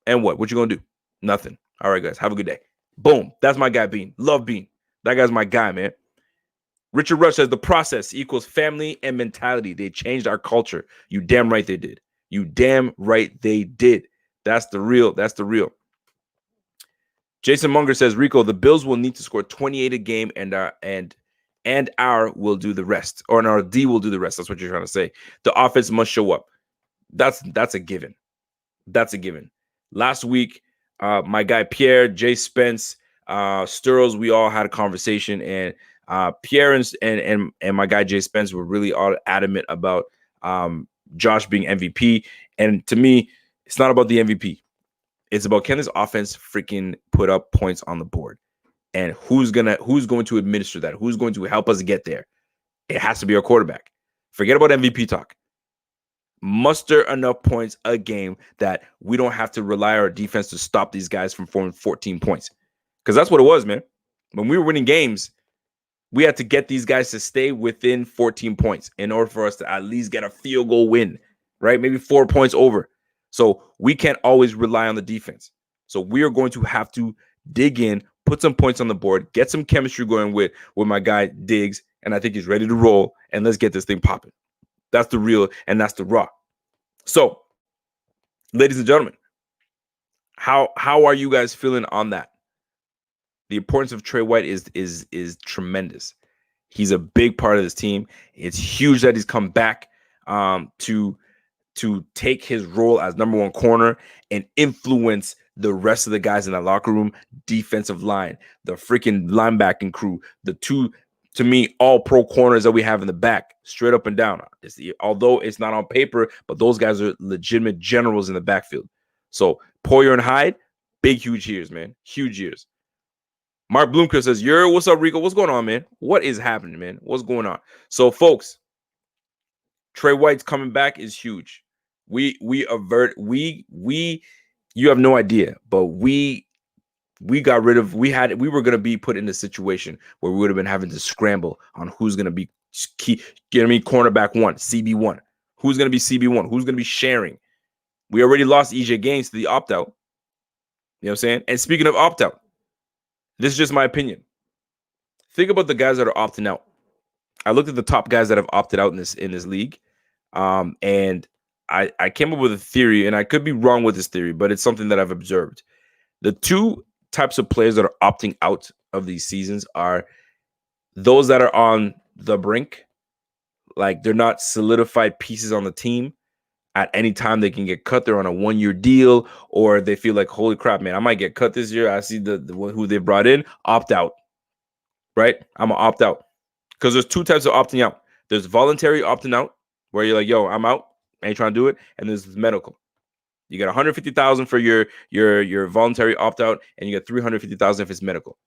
And what? What you gonna do? Nothing. All right, guys. Have a good day. Boom. That's my guy, Bean. Love Bean. That guy's my guy, man. Richard Rush says the process equals family and mentality. They changed our culture. You damn right they did. You damn right they did. That's the real. That's the real. Jason Munger says, Rico, the Bills will need to score 28 a game and our will do the rest. Or our D will do the rest. That's what you're trying to say. The offense must show up. That's a given. That's a given. Last week, my guy Pierre, Jay Spence, Sturls, we all had a conversation, and Pierre and my guy Jay Spence were really all adamant about Josh being MVP. And to me, it's not about the MVP. It's about, can this offense freaking put up points on the board? And who's going to administer that? Who's going to help us get there? It has to be our quarterback. Forget about MVP talk. Muster enough points a game that we don't have to rely on our defense to stop these guys from forming 14 points. Because that's what it was, man. When we were winning games, we had to get these guys to stay within 14 points in order for us to at least get a field goal win, right? Maybe 4 points over. So we can't always rely on the defense. So we are going to have to dig in, put some points on the board, get some chemistry going with my guy Diggs, and I think he's ready to roll, and let's get this thing popping. That's the real, and that's the raw. So, ladies and gentlemen, how are you guys feeling on that? The importance of Trey White is tremendous. He's a big part of this team. It's huge that he's come back to take his role as number one corner and influence the rest of the guys in that locker room, defensive line, the freaking linebacking crew, the two, to me, all pro corners that we have in the back, straight up and down. Although it's not on paper, but those guys are legitimate generals in the backfield. So Poyer and Hyde, big, huge years, man. Huge years. Mark Bloomquist says, what's up, Rico? What's going on, man? What is happening, man? What's going on? So, folks, Trey White's coming back is huge. You have no idea, but we got rid of, we were going to be put in a situation where we would have been having to scramble on who's going to be key, cornerback one, CB1. Who's going to be CB1? Who's going to be sharing? We already lost EJ Gaines to the opt-out. You know what I'm saying? And speaking of opt-out, this is just my opinion. Think about the guys that are opting out. I looked at the top guys that have opted out in this league, and I came up with a theory, and I could be wrong with this theory, but it's something that I've observed. The two types of players that are opting out of these seasons are those that are on the brink, like they're not solidified pieces on the team. At any time they can get cut. They're on a 1-year deal, or they feel like, holy crap, man, I might get cut this year. I see the who they brought in, opt out, right? I'm going to opt out. Because there's two types of opting out. There's voluntary opting out, where you're like, yo, I'm out. I ain't trying to do it. And there's medical. You get $150,000 for your voluntary opt out, and you get $350,000 if it's medical.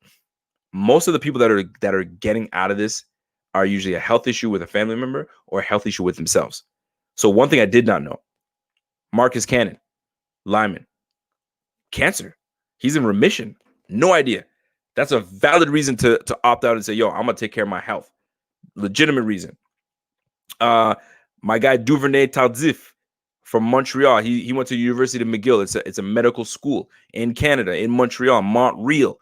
Most of the people that are getting out of this are usually a health issue with a family member or a health issue with themselves. So one thing I did not know, Marcus Cannon, lineman, cancer. He's in remission. No idea. That's a valid reason to opt out and say, yo, I'm going to take care of my health. Legitimate reason. My guy Duvernay Taldif from Montreal. He went to the University of McGill. It's a medical school in Canada, in Montreal, Montreal.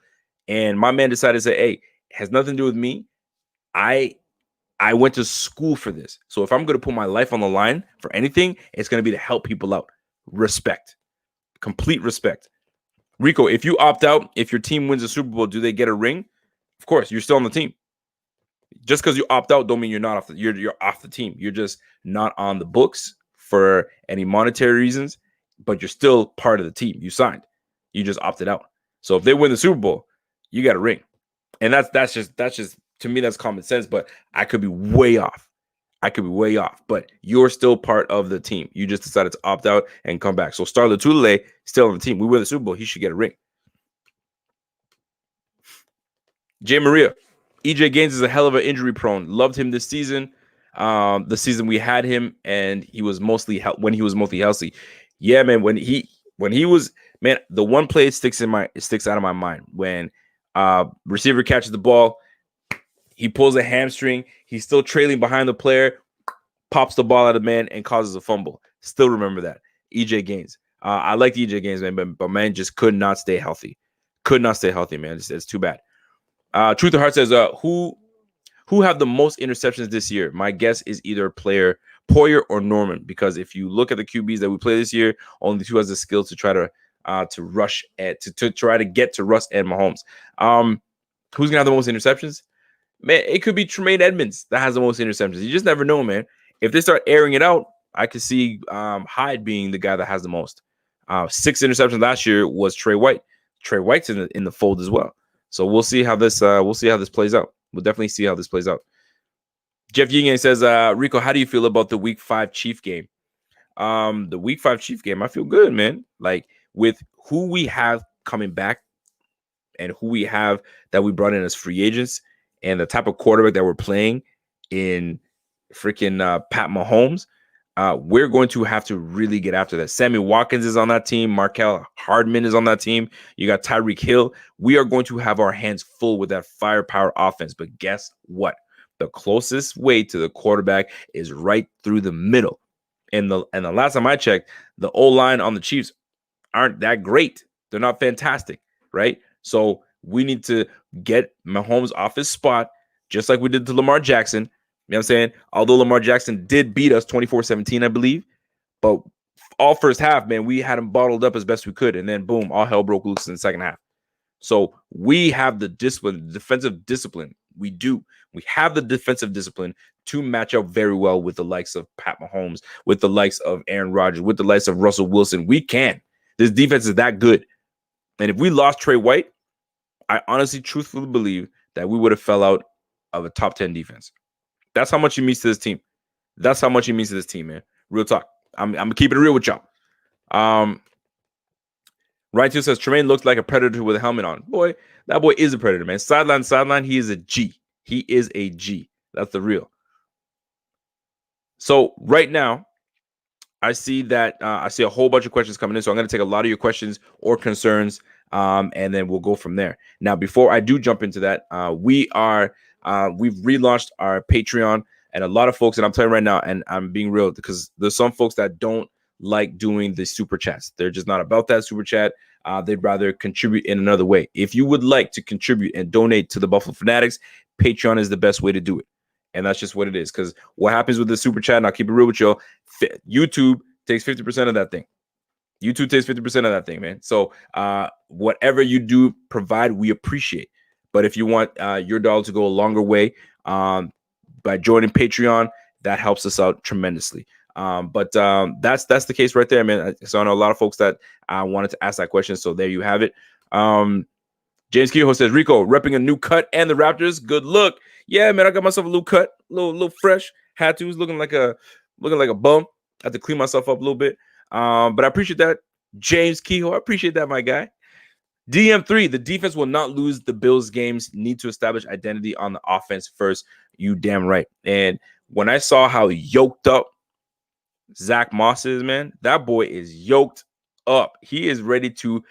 And my man decided to say, hey, it has nothing to do with me. I went to school for this. So if I'm going to put my life on the line for anything, it's going to be to help people out. Respect. Complete respect. Rico, if you opt out, if your team wins the Super Bowl, do they get a ring? Of course, you're still on the team. Just because you opt out don't mean you're not off you're off the team. You're just not on the books for any monetary reasons, but you're still part of the team. You signed. You just opted out. So if they win the Super Bowl, you got a ring. And that's just to me, that's common sense, but I could be way off. But you're still part of the team. You just decided to opt out and come back. So Star Lotulelei still on the team. We win the Super Bowl. He should get a ring. Jay Maria. EJ Gaines is a hell of an injury prone. Loved him this season. The season we had him, and he was mostly when he was mostly healthy. Yeah, man. When he was, man, the one play sticks out of my mind when receiver catches the ball. He pulls a hamstring. He's still trailing behind the player, pops the ball out of man, and causes a fumble. Still remember that. EJ Gaines. I like the EJ games, man, but man just could not stay healthy. Could not stay healthy, man. It's too bad. Truth or Heart says, who have the most interceptions this year? My guess is either player Poyer or Norman, because if you look at the QBs that we play this year, only two has the skill to try to rush and to try to get to Russ and Mahomes. Who's gonna have the most interceptions? Man, it could be Tremaine Edmonds that has the most interceptions. You just never know, man. If they start airing it out, I could see Hyde being the guy that has the most. 6 interceptions last year was Trey White. Trey White's in the fold as well. So we'll see how this plays out. We'll definitely see how this plays out. Jeff Yinyang says, Rico, how do you feel about the Week 5 Chief game? The Week 5 Chief game, I feel good, man. Like with who we have coming back and who we have that we brought in as free agents and the type of quarterback that we're playing in freaking Pat Mahomes, we're going to have to really get after that. Sammy Watkins is on that team. Markel Hardman is on that team. You got Tyreek Hill. We are going to have our hands full with that firepower offense. But guess what? The closest way to the quarterback is right through the middle. And the last time I checked, the O-line on the Chiefs aren't that great. They're not fantastic, right? So we need to get Mahomes off his spot, just like we did to Lamar Jackson. You know what I'm saying? Although Lamar Jackson did beat us 24-17, I believe. But all first half, man, we had him bottled up as best we could. And then, boom, all hell broke loose in the second half. So we have the discipline, the defensive discipline. We do. We have the defensive discipline to match up very well with the likes of Pat Mahomes, with the likes of Aaron Rodgers, with the likes of Russell Wilson. We can. This defense is that good. And if we lost Trey White, I honestly, truthfully believe that we would have fell out of a top 10 defense. That's how much he means to this team. That's how much he means to this team, man. Real talk. I'm keeping it real with y'all. Ryan 2 says, Tremaine looks like a predator with a helmet on. Boy, that boy is a predator, man. Sideline, he is a G. He is a G. That's the real. So right now, I see that I see a whole bunch of questions coming in. So I'm going to take a lot of your questions or concerns, and then we'll go from there. Now, before I do jump into that, we've relaunched our Patreon, and a lot of folks, and I'm telling you right now, and I'm being real, because there's some folks that don't like doing the super chats. They're just not about that super chat. They'd rather contribute in another way. If you would like to contribute and donate to the Buffalo Fanatics, Patreon is the best way to do it. And that's just what it is. Because what happens with the super chat, and I'll keep it real with y'all, YouTube takes 50% of that thing. YouTube takes 50% of that thing, man. So whatever you do provide, we appreciate. But if you want your dollar to go a longer way by joining Patreon, that helps us out tremendously. But that's the case right there, man. So I know a lot of folks that wanted to ask that question. So there you have it. James Kehoe says, Rico, repping a new cut and the Raptors. Good look. Yeah, man, I got myself a little cut, a little fresh. Had to. Was looking like a bum. I had to clean myself up a little bit. But I appreciate that. James Kehoe, I appreciate that, my guy. DM3, the defense will not lose the Bills games. Need to establish identity on the offense first. You damn right. And when I saw how yoked up Zach Moss is, man, that boy is yoked up. He is ready to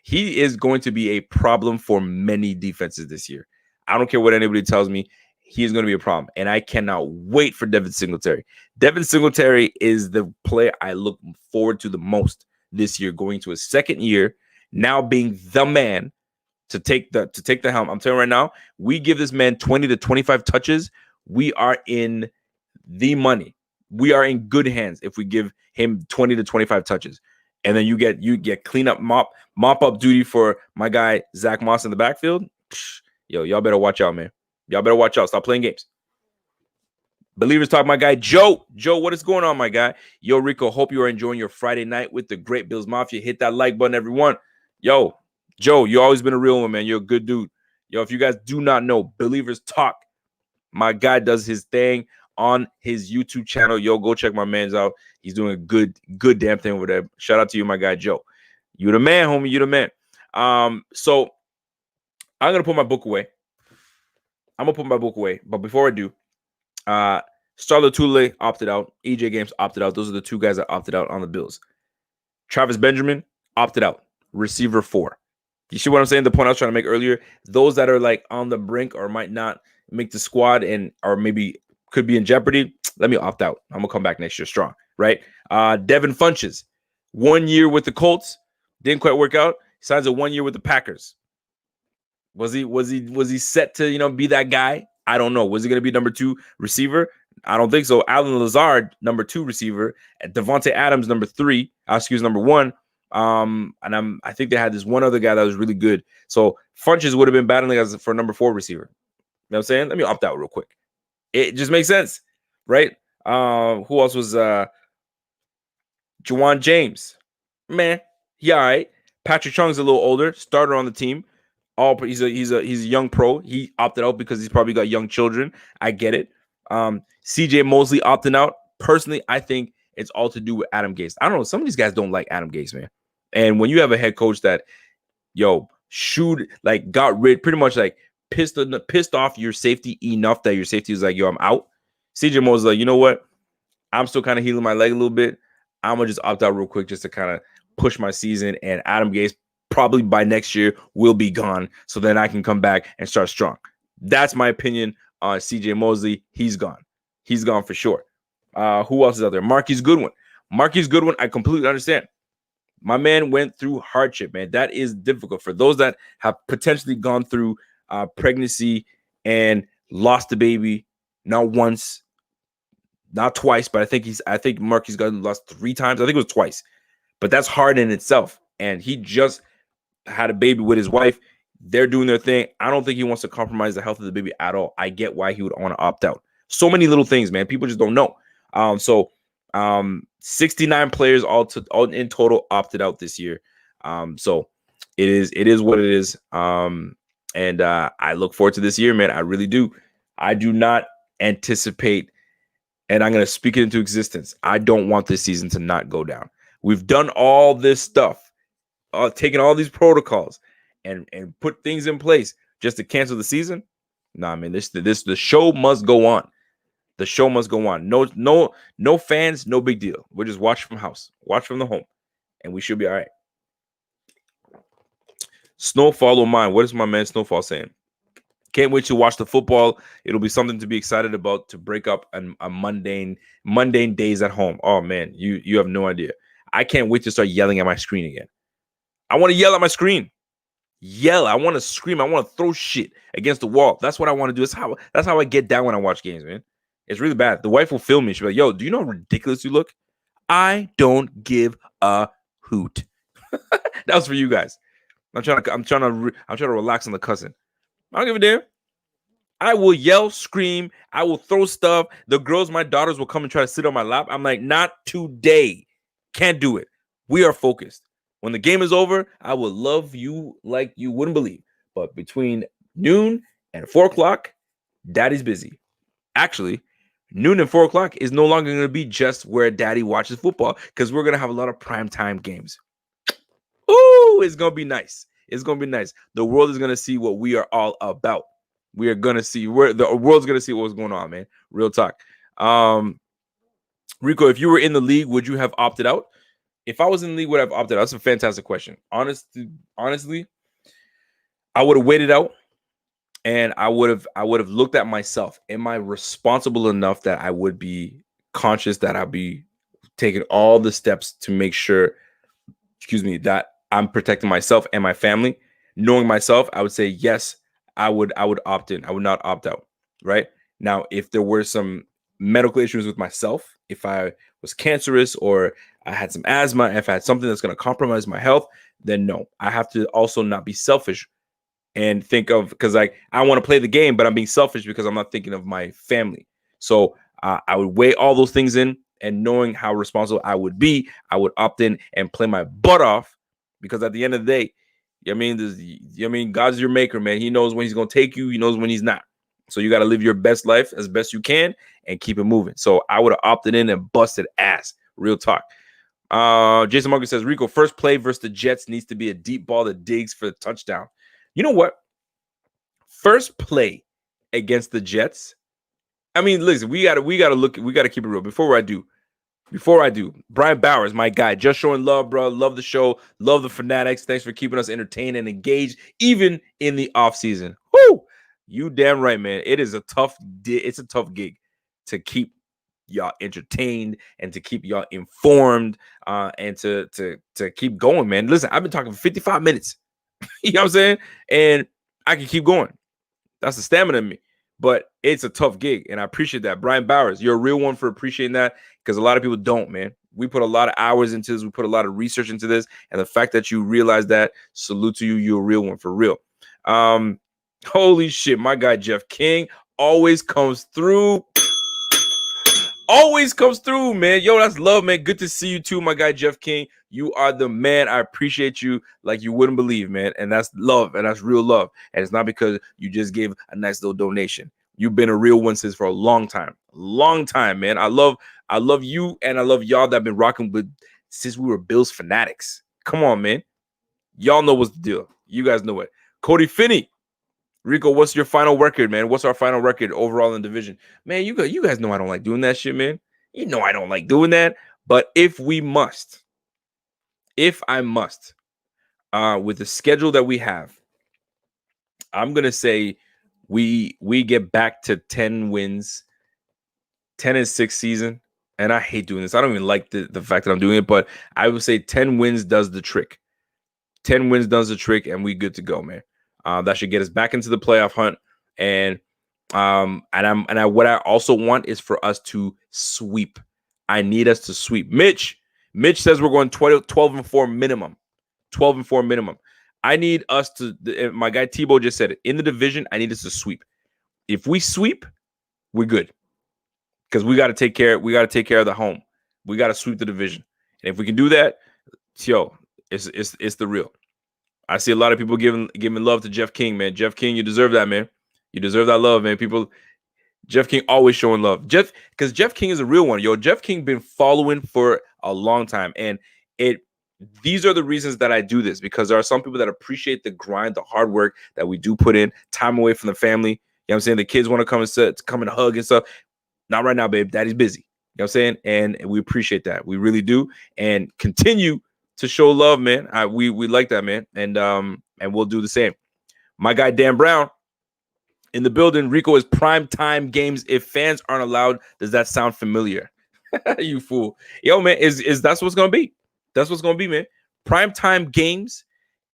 he is going to be a problem for many defenses this year. I don't care what anybody tells me. He is going to be a problem. And I cannot wait for Devin Singletary. Devin Singletary is the player I look forward to the most this year, going to his second year, now being the man to take the helm. I'm telling you right now, we give this man 20 to 25 touches. We are in the money. We are in good hands if we give him 20 to 25 touches. And then you get cleanup mop up duty for my guy Zach Moss in the backfield. Yo, y'all better watch out, man. Y'all better watch out. Stop playing games. Believers talk, my guy Joe. Joe, what is going on, my guy? Yo, Rico, hope you are enjoying your Friday night with the Great Bills Mafia. Hit that like button, everyone. Yo, Joe, you always been a real one, man. You're a good dude. Yo, if you guys do not know, Believers Talk, my guy does his thing on his YouTube channel. Yo, go check my man's out. He's doing a good damn thing over there. Shout out to you, my guy Joe. You the man, homie. You the man. So I'm gonna put my book away. But before I do, Starla Tule opted out. EJ Games opted out. Those are the two guys that opted out on the Bills. Travis Benjamin opted out. Receiver 4. You see what I'm saying? The point I was trying to make earlier. Those that are like on the brink or might not make the squad or maybe could be in jeopardy, let me opt out. I'm gonna come back next year strong, right? Devin Funches 1 year with the Colts, didn't quite work out. He signs a 1 year with the Packers. Was he set to be that guy? I don't know. Was he going to be number 2 receiver? I don't think so. Alan Lazard, number 2 receiver, and Devontae Adams, number 3. Number 1. And I think they had this one other guy that was really good. So Funches would have been battling as for number 4 receiver. You know what I'm saying? Let me opt out real quick. It just makes sense, right? Who else was Juwan James? Man, yeah, all right. Patrick Chung's a little older, starter on the team. He's a young pro. He opted out because he's probably got young children. I get it. CJ Mosley opting out. Personally, I think it's all to do with Adam Gase. I don't know. Some of these guys don't like Adam Gase, man. And when you have a head coach that, got rid, pretty much like pissed off your safety enough that your safety was like, yo, I'm out. CJ Mosley like, you know what? I'm still kind of healing my leg a little bit. I'm going to just opt out real quick just to kind of push my season. And Adam Gase probably by next year will be gone. So then I can come back and start strong. That's my opinion on CJ Mosley. He's gone. He's gone for sure. Who else is out there? Marquise Goodwin. Marquise Goodwin, I completely understand. My man went through hardship, man. That is difficult for those that have potentially gone through pregnancy and lost the baby, not once, not twice, but I think Marquise Goodwin lost 3 times. I think it was twice, but that's hard in itself. And he just had a baby with his wife. They're doing their thing. I don't think he wants to compromise the health of the baby at all. I get why he would want to opt out. So many little things, man. People just don't know. 69 players all in total opted out this year. So it is what it is. And I look forward to this year, man. I really do. I do not anticipate, and I'm going to speak it into existence. I don't want this season to not go down. We've done all this stuff, taken all these protocols and put things in place just to cancel the season. Nah, man, the show must go on. The show must go on. No fans, no big deal. We'll just watch from house, watch from the home, and we should be all right. Snowfall on mine. What is my man Snowfall saying? Can't wait to watch the football. It'll be something to be excited about to break up a mundane days at home. Oh man, you have no idea. I can't wait to start yelling at my screen again. I want to yell at my screen. Yell. I want to scream. I want to throw shit against the wall. That's what I want to do. That's how I get down when I watch games, man. It's really bad. The wife will film me. She'll be like, yo, do you know how ridiculous you look? I don't give a hoot. That was for you guys. I'm trying to relax on the cussing. I don't give a damn. I will yell, scream. I will throw stuff. The girls, my daughters, will come and try to sit on my lap. I'm like, not today. Can't do it. We are focused. When the game is over, I will love you like you wouldn't believe. But between noon and 4 o'clock, daddy's busy. Actually, noon and 4 o'clock is no longer going to be just where daddy watches football because we're going to have a lot of primetime games. Ooh, it's going to be nice. It's going to be nice. The world is going to see what we are all about. We are going to see where the world's going to see what's going on, man. Real talk. Rico, if you were in the league, would you have opted out? If I was in the league, would I have opted out? That's a fantastic question. Honestly, I would have waited out and I would have looked at myself. Am I responsible enough that I would be conscious that I'll be taking all the steps to make sure, that I'm protecting myself and my family? Knowing myself, I would say yes, I would opt in. I would not opt out. Right now, if there were some medical issues with myself, if I was cancerous or I had some asthma, if I had something that's going to compromise my health, then no, I have to also not be selfish and think of, because I want to play the game, but I'm being selfish because I'm not thinking of my family. So I would weigh all those things in, and knowing how responsible I would be, I would opt in and play my butt off, because at the end of the day, God's your maker, man. He knows when he's going to take you. He knows when he's not. So you got to live your best life as best you can and keep it moving. So I would have opted in and busted ass. Real talk. Jason Munger says, Rico, first play versus the Jets needs to be a deep ball to Diggs for the touchdown. You know what? First play against the Jets. I mean, listen, we gotta keep it real. Before I do, Brian Bowers, my guy, just showing love, bro. Love the show, love the fanatics. Thanks for keeping us entertained and engaged, even in the off season. Woo! You damn right, man. It's a tough gig to keep y'all entertained and to keep y'all informed and to keep going, man. Listen, I've been talking for 55 minutes. You know what I'm saying? And I can keep going. That's the stamina in me. But it's a tough gig, and I appreciate that. Brian Bowers, you're a real one for appreciating that, because a lot of people don't, man. We put a lot of hours into this. We put a lot of research into this, and the fact that you realize that, salute to you. You're a real one for real. Holy shit, my guy Jeff King always comes through. Always comes through, man. Yo, that's love, man. Good to see you too, my guy Jeff King. You are the man. I appreciate you like you wouldn't believe, man. And that's love, and that's real love. And it's not because you just gave a nice little donation. You've been a real one since for a long time, man. I love you, and I love y'all that have been rocking with since we were Bills fanatics. Come on, man. Y'all know what's the deal. You guys know it. Cody Finney. Rico, what's your final record, man? What's our final record overall in division? Man, you guys know I don't like doing that shit, man. You know I don't like doing that. But if I must, with the schedule that we have, I'm gonna say we get back to 10 wins, 10-6 season. And I hate doing this. I don't even like the fact that I'm doing it, but I would say 10 wins does the trick. 10 wins does the trick, and we good to go, man. That should get us back into the playoff hunt. And what I also want is for us to sweep. I need us to sweep. Mitch says we're going 12-4 minimum. 12-4 minimum. I need us to, my guy Tebow just said it. In the division, I need us to sweep. If we sweep, we're good. Because we got to take care of the home. We got to sweep the division. And if we can do that, yo, it's the real. I see a lot of people giving love to Jeff King, man. Jeff King, you deserve that, man. You deserve that love, man. Jeff King always showing love. Because Jeff King is a real one. Yo, Jeff King been following for a long time. And these are the reasons that I do this, because there are some people that appreciate the grind, the hard work that we do put in, time away from the family. You know what I'm saying? The kids want to come and hug and stuff. Not right now, babe. Daddy's busy. You know what I'm saying? And we appreciate that. We really do. And continue to show love, man. We like that, man. And we'll do the same. My guy Dan Brown in the building. Rico is prime time games. If fans aren't allowed, does that sound familiar? You fool. Yo, man, is that's what's gonna be. That's what's gonna be, man. Prime time games.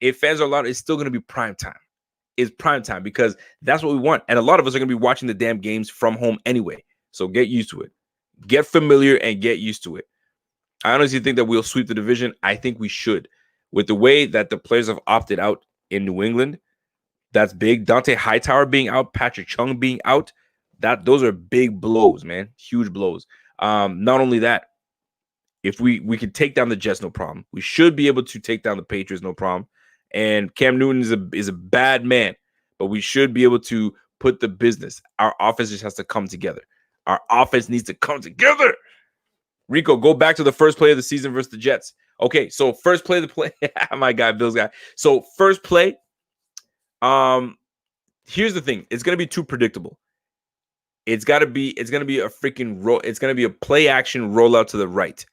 If fans are allowed, it's still gonna be prime time. It's prime time, because that's what we want. And a lot of us are gonna be watching the damn games from home anyway. So get used to it. Get familiar and get used to it. I honestly think that we'll sweep the division. I think we should. With the way that the players have opted out in New England, that's big. Dante Hightower being out, Patrick Chung being out, those are big blows, man. Huge blows. Not only that, if we could take down the Jets, no problem. We should be able to take down the Patriots, no problem. And Cam Newton is a bad man, but we should be able to put the business. Our offense just has to come together. Our offense needs to come together. Rico, go back to the first play of the season versus the Jets. Okay, so first play of the play. My guy, Bill's guy. So first play. Here's the thing. It's gonna be too predictable. It's gonna be a freaking roll. It's gonna be a play action rollout to the right.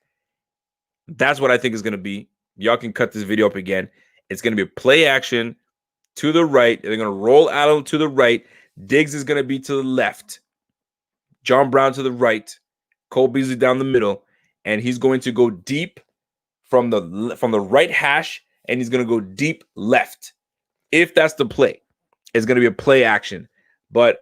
That's what I think is gonna be. Y'all can cut this video up again. It's gonna be a play action to the right. They're gonna roll Allen to the right. Diggs is gonna be to the left. John Brown to the right. Cole Beasley down the middle, and he's going to go deep from the right hash, and he's going to go deep left. If that's the play, it's going to be a play action. But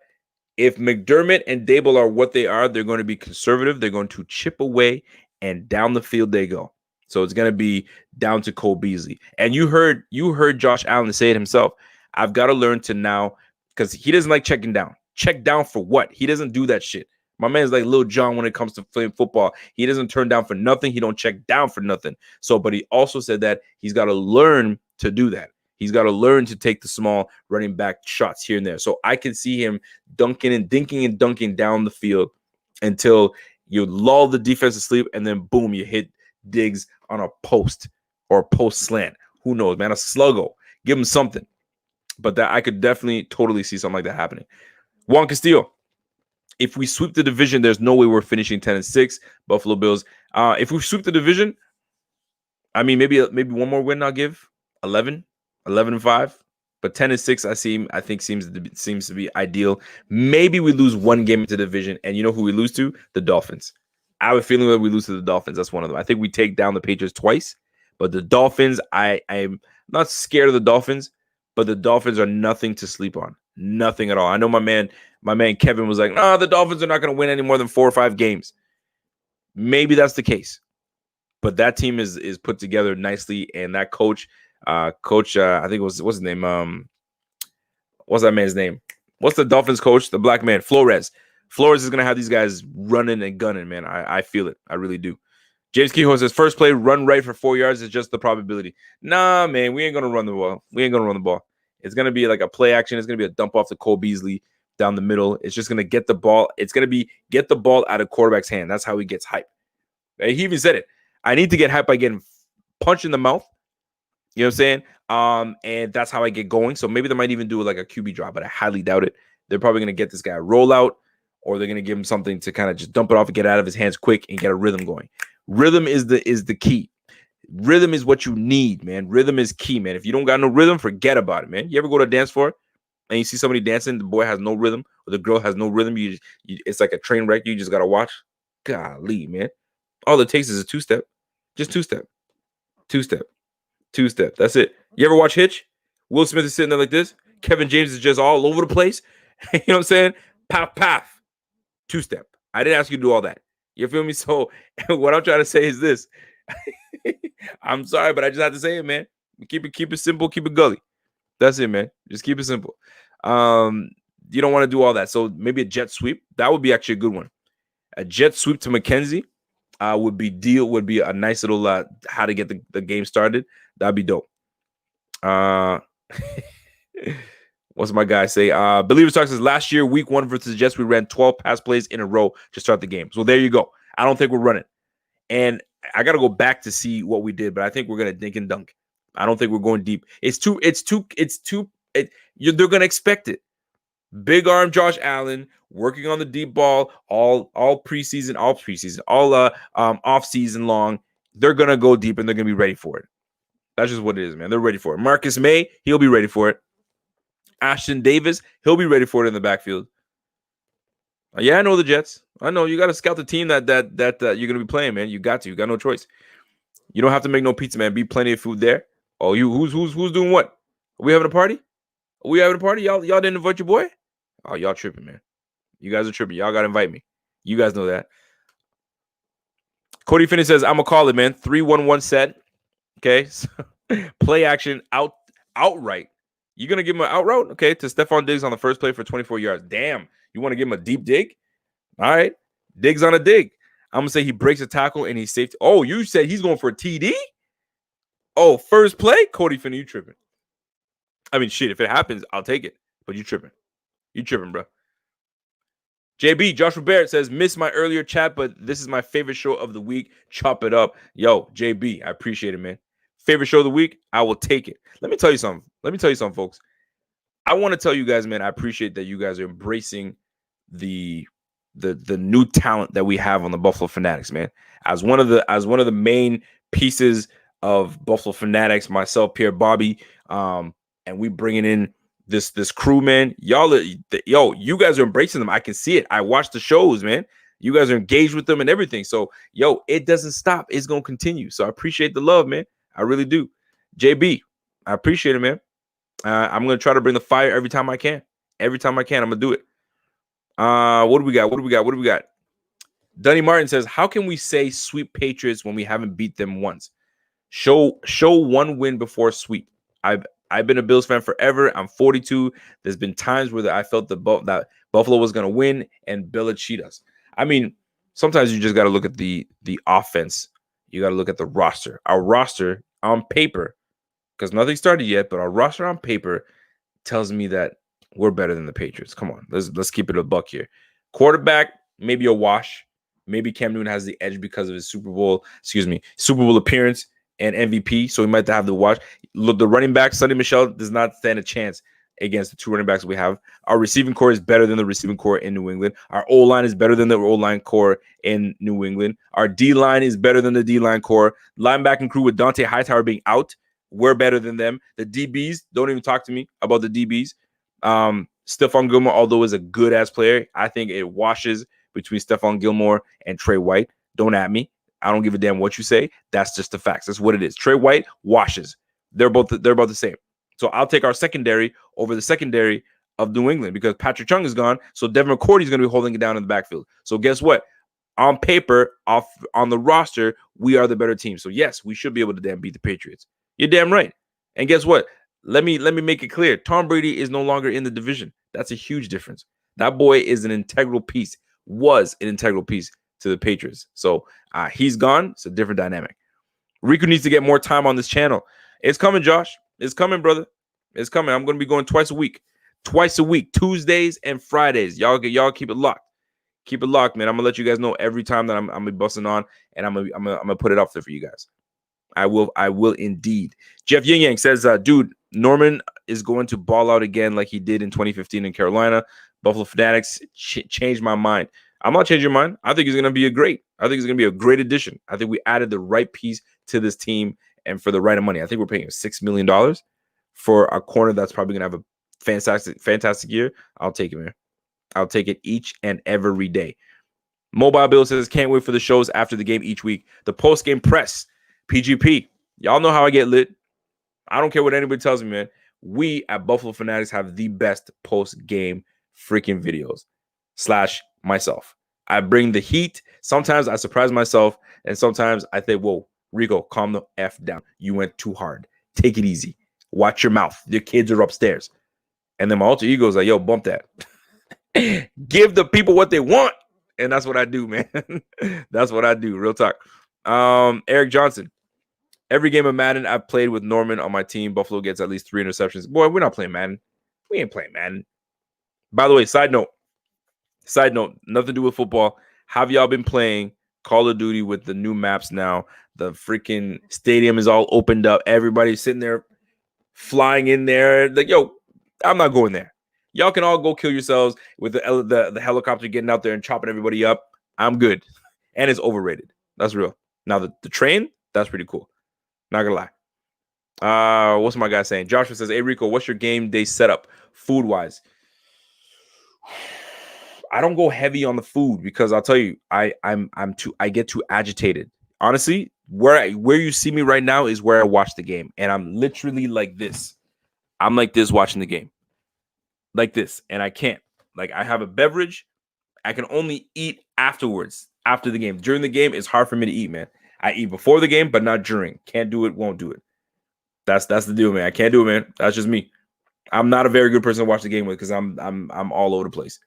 if McDermott and Dable are what they are, they're going to be conservative. They're going to chip away, and down the field they go. So it's going to be down to Cole Beasley. And you heard Josh Allen say it himself. I've got to learn to now, because he doesn't like checking down. Check down for what? He doesn't do that shit. My man's like Lil Jon when it comes to playing football. He doesn't turn down for nothing. He don't check down for nothing. So, but he also said that he's got to learn to do that. He's got to learn to take the small running back shots here and there. So I can see him dinking and dunking down the field until you lull the defense to sleep, and then boom, you hit Diggs on a post or a post slant. Who knows, man? A sluggo. Give him something. But that I could definitely totally see something like that happening. Juan Castillo. If we sweep the division, there's no way we're finishing 10-6. Buffalo Bills. If we sweep the division, I mean, maybe one more win I'll give. 11-5. But 10-6, I think seems to be ideal. Maybe we lose one game into the division, and you know who we lose to? The Dolphins. I have a feeling that we lose to the Dolphins. That's one of them. I think we take down the Patriots twice, but the Dolphins, I'm not scared of the Dolphins, but the Dolphins are nothing to sleep on. Nothing at all. I know my man Kevin was like, no, the Dolphins are not going to win any more than 4 or 5 games. Maybe that's the case, but that team is put together nicely, and that coach, I think it was, what's his name? What's that man's name? What's the Dolphins coach? The black man, Flores. Flores is going to have these guys running and gunning, man. I feel it. I really do. James Kehoe says, first play, run right for 4 yards is just the probability. Nah, man, we ain't going to run the ball. It's going to be like a play action. It's going to be a dump off to Cole Beasley down the middle. It's just going to get the ball. It's going to be get the ball out of quarterback's hand. That's how he gets hype. He even said it. I need to get hype by getting punched in the mouth. You know what I'm saying? And that's how I get going. So maybe they might even do like a QB drop, but I highly doubt it. They're probably going to get this guy a rollout, or they're going to give him something to kind of just dump it off and get out of his hands quick and get a rhythm going. Rhythm is the key. Rhythm is what you need, man. Rhythm is key, man. If you don't got no rhythm, forget about it, man. You ever go to a dance floor and you see somebody dancing, the boy has no rhythm or the girl has no rhythm, it's like a train wreck. You just got to watch. Golly, man. All it takes is a two-step. Just two-step. Two-step. Two-step. That's it. You ever watch Hitch? Will Smith is sitting there like this. Kevin James is just all over the place. You know what I'm saying? Paf, paf. Two-step. I didn't ask you to do all that. You feel me? So what I'm trying to say is this. I'm sorry, but I just have to say it, man. Keep it simple. Keep it gully. That's it, man. Just keep it simple. You don't want to do all that. So maybe a jet sweep. That would be actually a good one. A jet sweep to McKenzie would be a nice little how to get the game started. That'd be dope. What's my guy say? Believer Talk says last year, week 1 versus the Jets, we ran 12 pass plays in a row to start the game. So there you go. I don't think we're running. And I got to go back to see what we did, but I think we're going to dink and dunk. I don't think we're going deep. They're going to expect it. Big arm Josh Allen working on the deep ball all preseason, all off season long. They're going to go deep and they're going to be ready for it. That's just what it is, man. They're ready for it. Marcus May, he'll be ready for it. Ashton Davis, he'll be ready for it in the backfield. Yeah, I know the Jets. I know you got to scout the team that you're going to be playing, man. You got no choice. You don't have to make no pizza, man. Be plenty of food there. Oh, who's doing what? Are we having a party? Y'all didn't invite your boy? Oh, y'all tripping, man. You guys are tripping. Y'all got to invite me. You guys know that. Cody Finney says, I'm going to call it, man. 3-1-1 set. Okay. So, play action outright. You're going to give him an out route? Okay. To Stephon Diggs on the first play for 24 yards. Damn. You want to give him a deep dig? All right. Diggs on a dig. I'm going to say he breaks a tackle and he's safe. Oh, you said he's going for a TD? Oh, first play? Cody Finney, you tripping. I mean, shit, if it happens, I'll take it. But you tripping. You tripping, bro. JB, Joshua Barrett says, missed my earlier chat, but this is my favorite show of the week. Chop it up. Yo, JB, I appreciate it, man. Favorite show of the week? I will take it. Let me tell you something, folks. I want to tell you guys, man, I appreciate that you guys are embracing the new talent that we have on the Buffalo Fanatics, man. As one of the main pieces of Buffalo Fanatics, myself, Pierre, Bobby, and we bringing in this crew, man. You guys are embracing them. I can see it. I watch the shows, man. You guys are engaged with them and everything. So, it doesn't stop. It's gonna continue. So I appreciate the love, man. I really do. JB, I appreciate it, man. I'm gonna try to bring the fire every time I can. Every time I can, I'm gonna do it. What do we got? Dunny Martin says, how can we say sweep Patriots when we haven't beat them once? Show one win before sweep. I've been a Bills fan forever. I'm 42. There's been times where I felt that Buffalo was going to win and Bill cheat us. I mean, sometimes you just got to look at the offense. You got to look at the roster. Our roster on paper, because nothing started yet, but our roster on paper tells me that we're better than the Patriots. Come on, let's keep it a buck here. Quarterback, maybe a wash. Maybe Cam Newton has the edge because of his Super Bowl appearance and MVP, so he might have to watch. Look, the running back, Sonny Michel, does not stand a chance against the two running backs we have. Our receiving core is better than the receiving core in New England. Our O-line is better than the O-line core in New England. Our D-line is better than the D-line core. Linebacking crew with Dante Hightower being out, we're better than them. The DBs, don't even talk to me about the DBs. Stephon Gilmore, although is a good-ass player, I think it washes between Stephon Gilmore and Trey White. Don't at me. I don't give a damn what you say. That's just the facts. That's what it is. Trey White washes. They're both the same. So I'll take our secondary over the secondary of New England because Patrick Chung is gone. So Devin McCourty is going to be holding it down in the backfield. So guess what? On paper, on the roster, we are the better team. So yes, we should be able to damn beat the Patriots. You're damn right. And guess what? Let me make it clear. Tom Brady is no longer in the division. That's a huge difference. That boy is an integral piece. Was an integral piece to the Patriots. So he's gone. It's a different dynamic. Rico needs to get more time on this channel. It's coming, Josh. It's coming, brother. It's coming. I'm going to be going twice a week. Tuesdays and Fridays. Y'all keep it locked. Keep it locked, man. I'm gonna let you guys know every time that I'm gonna be busting on, and I'm gonna put it up there for you guys. I will indeed. Jeff Yinyang says, dude, Norman is going to ball out again like he did in 2015 in Carolina. Buffalo Fanatics changed my mind. I'm not changing your mind. I think he's gonna be a great addition. I think we added the right piece to this team and for the right of money. I think we're paying him $6 million for a corner that's probably gonna have a fantastic year. I'll take it, man. I'll take it each and every day. Mobile Bill says, can't wait for the shows after the game each week. The post-game press, PGP. Y'all know how I get lit. I don't care what anybody tells me, man. We at Buffalo Fanatics have the best post-game freaking videos. / myself. I bring the heat. Sometimes I surprise myself, and sometimes I think, whoa, Rico, calm the F down. You went too hard. Take it easy. Watch your mouth. Your kids are upstairs. And then my alter ego is like, yo, bump that. Give the people what they want, and that's what I do, man. That's what I do. Real talk. Eric Johnson. Every game of Madden I've played with Norman on my team, Buffalo gets at least 3 interceptions. Boy, we're not playing Madden. We ain't playing Madden. By the way, side note, nothing to do with football. Have y'all been playing Call of Duty with the new maps now? The freaking stadium is all opened up. Everybody's sitting there, flying in there. Like, yo, I'm not going there. Y'all can all go kill yourselves with the helicopter getting out there and chopping everybody up. I'm good. And it's overrated. That's real. Now, the train, that's pretty cool. Not gonna lie. What's my guy saying? Joshua says, hey, Rico, what's your game day setup food-wise? I don't go heavy on the food because I'll tell you, I get too agitated. Honestly, where you see me right now is where I watch the game. And I'm literally like this. I'm like this watching the game. Like this, and I can't. Like, I have a beverage. I can only eat afterwards, after the game. During the game, it's hard for me to eat, man. I eat before the game, but not during. Can't do it, won't do it. That's the deal, man. I can't do it, man. That's just me. I'm not a very good person to watch the game with because I'm all over the place.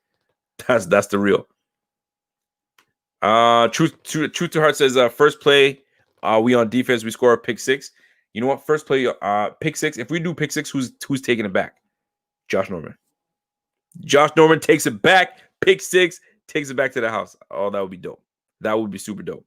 That's the real. Truth to Heart says, first play, we on defense, we score a pick 6. You know what? First play, pick 6. If we do pick 6, who's taking it back? Josh Norman. Josh Norman takes it back, pick 6, takes it back to the house. Oh, that would be dope. That would be super dope.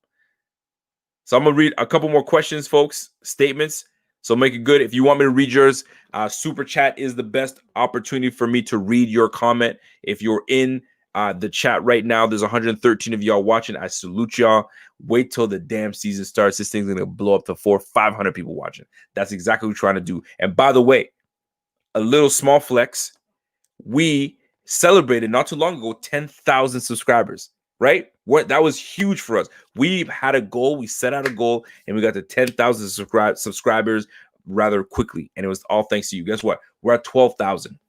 So I'm going to read a couple more questions, folks, statements. So make it good. If you want me to read yours, Super Chat is the best opportunity for me to read your comment. If you're in the chat right now, there's 113 of y'all watching. I salute y'all. Wait till the damn season starts. This thing's going to blow up to 400-500 people watching. That's exactly what we're trying to do. And by the way, a little small flex. We celebrated not too long ago 10,000 subscribers, right? That was huge for us. We had a goal. We set out a goal, and we got to 10,000 subscribers rather quickly. And it was all thanks to you. Guess what? We're at 12,000,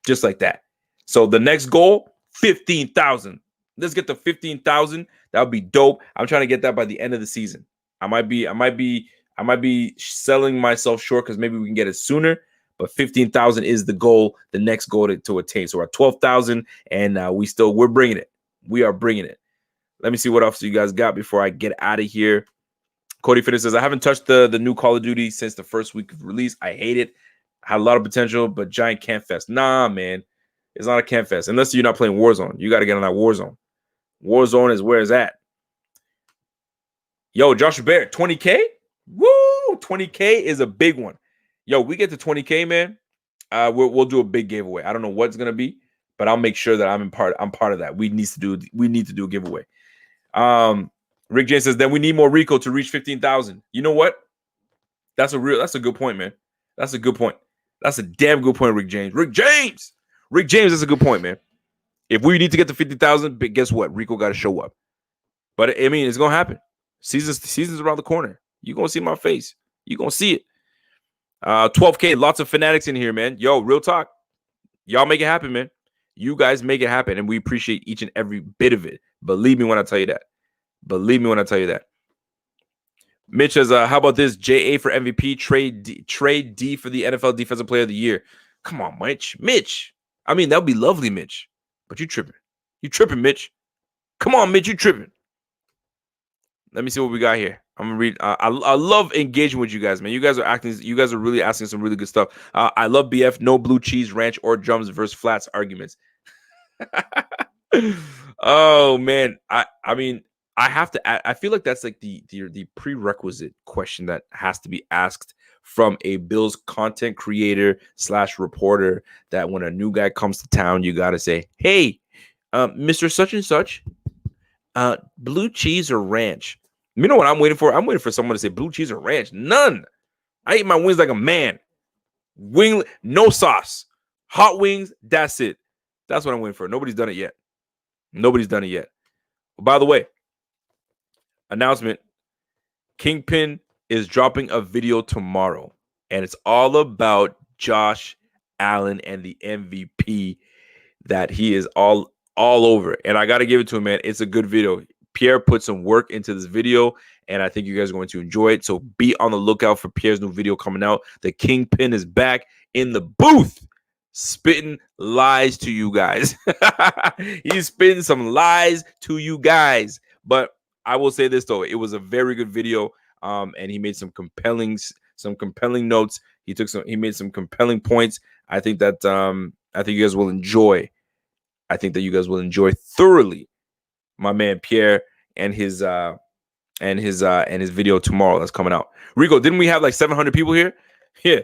just like that. So the next goal, 15,000. Let's get to 15,000. That would be dope. I'm trying to get that by the end of the season. I might be selling myself short because maybe we can get it sooner. But 15,000 is the goal, the next goal to attain. So we're at 12,000, and we're bringing it. We are bringing it. Let me see what else you guys got before I get out of here. Cody Fitness says, I haven't touched the new Call of Duty since the first week of release. I hate it. Had a lot of potential, but giant camp fest. Nah, man. It's not a camp fest. Unless you're not playing Warzone. You got to get on that Warzone. Warzone is where it's at. Yo, Joshua Barrett, 20K? Woo! 20K is a big one. Yo, we get to 20K, man. We'll do a big giveaway. I don't know what it's gonna be, but I'll make sure that I'm part of that. We need to do a giveaway. Rick James says, then we need more Rico to reach 15,000. You know what? That's a good point, man. That's a good point. That's a damn good point, Rick James. Rick James, that's a good point, man. If we need to get to 50,000, guess what? Rico got to show up. But I mean, it's gonna happen. Season's around the corner. You're gonna see my face. You're gonna see it. 12K, lots of fanatics in here, man. Yo, real talk. Y'all make it happen, man. You guys make it happen, and we appreciate each and every bit of it. Believe me when I tell you that. Believe me when I tell you that. Mitch says, how about this? JA for MVP, trade D for the NFL Defensive Player of the Year. Come on, Mitch. I mean, that would be lovely, Mitch. But you tripping. You tripping, Mitch. Come on, Mitch, you tripping. Let me see what we got here. I'm gonna read. I love engaging with you guys, man. You guys are really asking some really good stuff. I love BF. No blue cheese, ranch, or drums versus flats arguments. Oh man, I mean, I have to. I feel like that's like the prerequisite question that has to be asked from a Bills content creator / reporter. That when a new guy comes to town, you got to say, "Hey, Mr. Such and Such, blue cheese or ranch?" You know what I'm waiting for? I'm waiting for someone to say blue cheese or ranch. None. I eat my wings like a man. Wing, no sauce. Hot wings, that's it. That's what I'm waiting for. Nobody's done it yet. By the way, announcement. Kingpin is dropping a video tomorrow, and it's all about Josh Allen and the MVP that he is all over. And I got to give it to him, man. It's a good video. Pierre put some work into this video, and I think you guys are going to enjoy it. So be on the lookout for Pierre's new video coming out. The Kingpin is back in the booth, spitting lies to you guys. He's spitting some lies to you guys. But I will say this, though. It was a very good video, and he made some compelling notes. He made some compelling points. I think that you guys will enjoy. I think that you guys will enjoy thoroughly my man Pierre and his video tomorrow that's coming out. Rico, didn't we have like 700 people here? Yeah.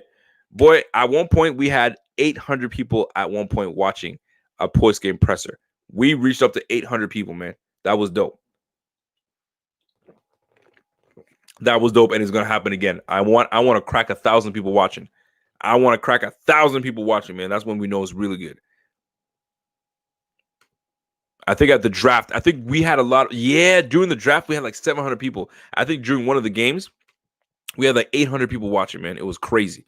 Boy, at one point we had 800 people at one point watching a post-game presser. We reached up to 800 people, man. That was dope. And it's gonna happen again. I want to crack 1,000 people watching. Man. That's when we know it's really good. I think at the draft, we had a lot. During the draft, we had like 700 people. I think during one of the games, we had like 800 people watching, man. It was crazy.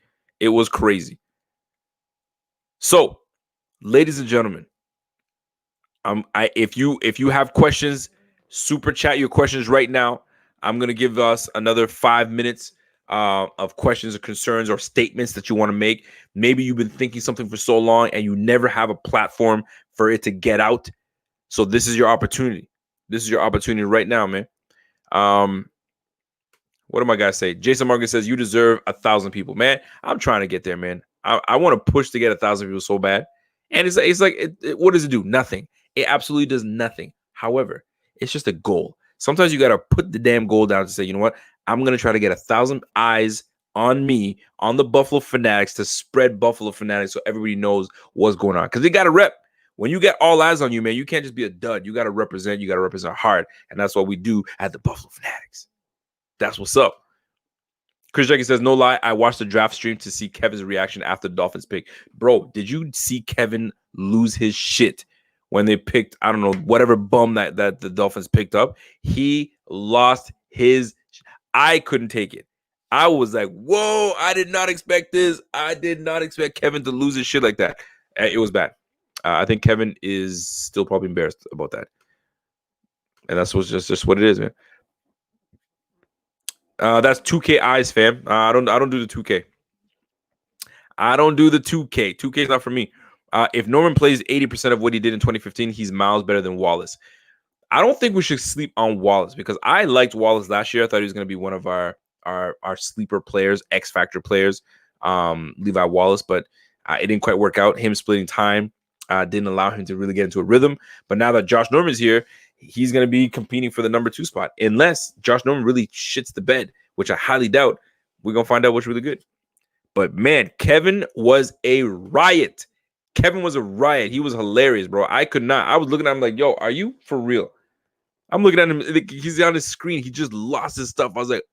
So, ladies and gentlemen, if you have questions, super chat your questions right now. I'm going to give us another 5 minutes of questions or concerns or statements that you want to make. Maybe you've been thinking something for so long and you never have a platform for it to get out. So this is your opportunity. Right now, man. What do my guys say? Jason Morgan says, you deserve 1,000 people. Man, I'm trying to get there, man. I want to push to get 1,000 people so bad. And it's like, what does it do? Nothing. It absolutely does nothing. However, it's just a goal. Sometimes you got to put the damn goal down to say, you know what? I'm going to try to get 1,000 eyes on me, on the Buffalo Fanatics, to spread Buffalo Fanatics so everybody knows what's going on. Because they got to rep. When you get all eyes on you, man, you can't just be a dud. You got to represent. You got to represent hard. And that's what we do at the Buffalo Fanatics. That's what's up. Chris Jackie says, no lie, I watched the draft stream to see Kevin's reaction after the Dolphins pick. Bro, did you see Kevin lose his shit when they picked, I don't know, whatever bum that the Dolphins picked up? He lost his. I couldn't take it. I was like, whoa, I did not expect this. I did not expect Kevin to lose his shit like that. It was bad. I think Kevin is still probably embarrassed about that. And that's what's just what it is, man. That's 2K eyes, fam. I don't do the 2K. I don't do the 2K. 2K is not for me. If Norman plays 80% of what he did in 2015, he's miles better than Wallace. I don't think we should sleep on Wallace because I liked Wallace last year. I thought he was going to be one of our sleeper players, X Factor players, Levi Wallace, but it didn't quite work out. Him splitting time didn't allow him to really get into a rhythm. But now that Josh Norman's here, he's going to be competing for the number 2 spot. Unless Josh Norman really shits the bed, which I highly doubt. We're going to find out what's really good. But, man, Kevin was a riot. He was hilarious, bro. I could not. I was looking at him like, yo, are you for real? I'm looking at him. He's on his screen. He just lost his stuff. I was like,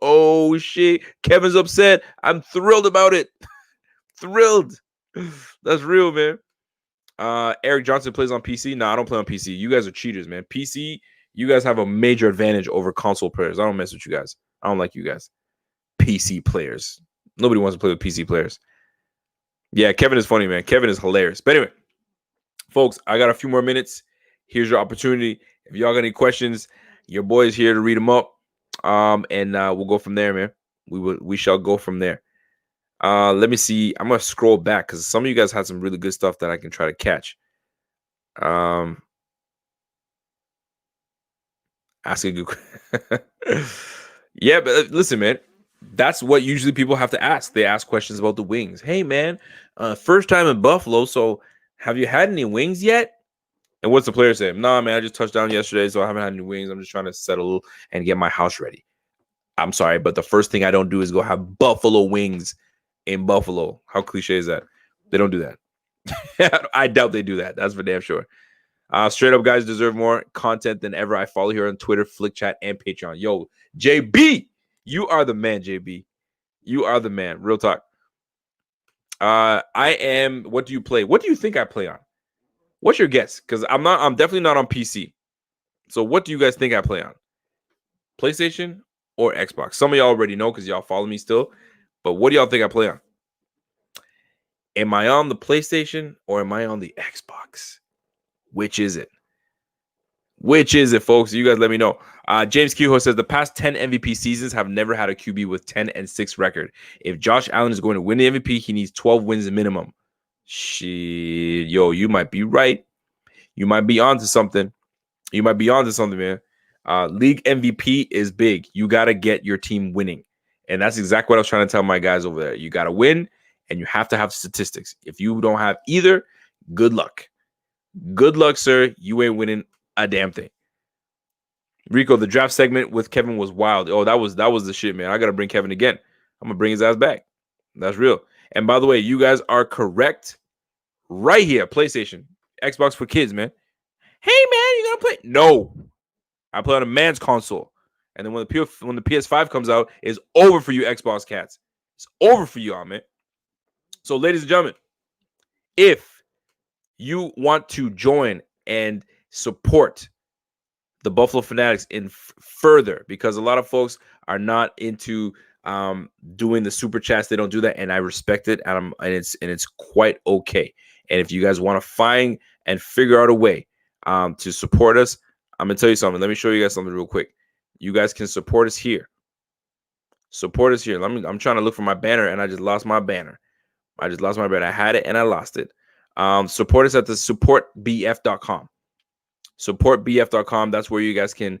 oh, shit. Kevin's upset. I'm thrilled about it. Thrilled. That's real, man. Eric Johnson plays on PC. No, I don't play on PC. You guys are cheaters, man. PC, You guys have a major advantage over console players. I don't mess with you guys. I don't like you guys. PC players. Nobody wants to play with PC players. Yeah, Kevin is funny, man. Kevin is hilarious. But anyway, folks, I got a few more minutes. Here's your opportunity. If y'all got any questions, your boy is here to read them up. And we'll go from there, man. We shall go from there. Let me see. I'm gonna scroll back because some of you guys had some really good stuff that I can try to catch. Ask a good. Yeah, but listen, man. That's what usually people have to ask. They ask questions about the wings. Hey, man, first time in Buffalo, so have you had any wings yet? And what's the player saying? Nah, man, I just touched down yesterday, so I haven't had any wings. I'm just trying to settle and get my house ready. I'm sorry, but the first thing I don't do is go have buffalo wings in Buffalo. How cliche is that? They don't do that. I doubt they do that. That's for damn sure. Straight up, guys deserve more content than ever. I follow here on Twitter, Flick Chat, and Patreon. Yo, JB, you are the man, JB. You are the man. Real talk. I am. What do you play? What do you think I play on? What's your guess? Because I'm definitely not on PC. So what do you guys think I play on? PlayStation or Xbox? Some of y'all already know because y'all follow me still. But what do y'all think I play on? Am I on the PlayStation or am I on the Xbox? Which is it? Which is it, folks? You guys let me know. James Kehoe says the past 10 MVP seasons have never had a QB with 10-6 record. If Josh Allen is going to win the MVP, he needs 12 wins minimum. Shit, yo, you might be right. You might be onto something. You might be onto something, man. League MVP is big. You got to get your team winning. And that's exactly what I was trying to tell my guys over there. You got to win, and you have to have statistics. If you don't have either, good luck. Good luck, sir. You ain't winning a damn thing. Rico, the draft segment with Kevin was wild. Oh, that was the shit, man. I got to bring Kevin again. I'm going to bring his ass back. That's real. And by the way, you guys are correct right here. PlayStation, Xbox for kids, man. Hey, man, you going to play? No. I play on a man's console. And then when the PS5 comes out, it's over for you Xbox cats. It's over for you all, man. So, ladies and gentlemen, if you want to join and support the Buffalo Fanatics in further, because a lot of folks are not into doing the super chats. They don't do that, and I respect it, and it's quite okay. And if you guys want to find and figure out a way to support us, I'm gonna tell you something. Let me show you guys something real quick. You guys can support us here. Support us here. I'm trying to look for my banner, and I just lost my banner. I had it and I lost it. Support us at the supportbf.com. Supportbf.com. That's where you guys can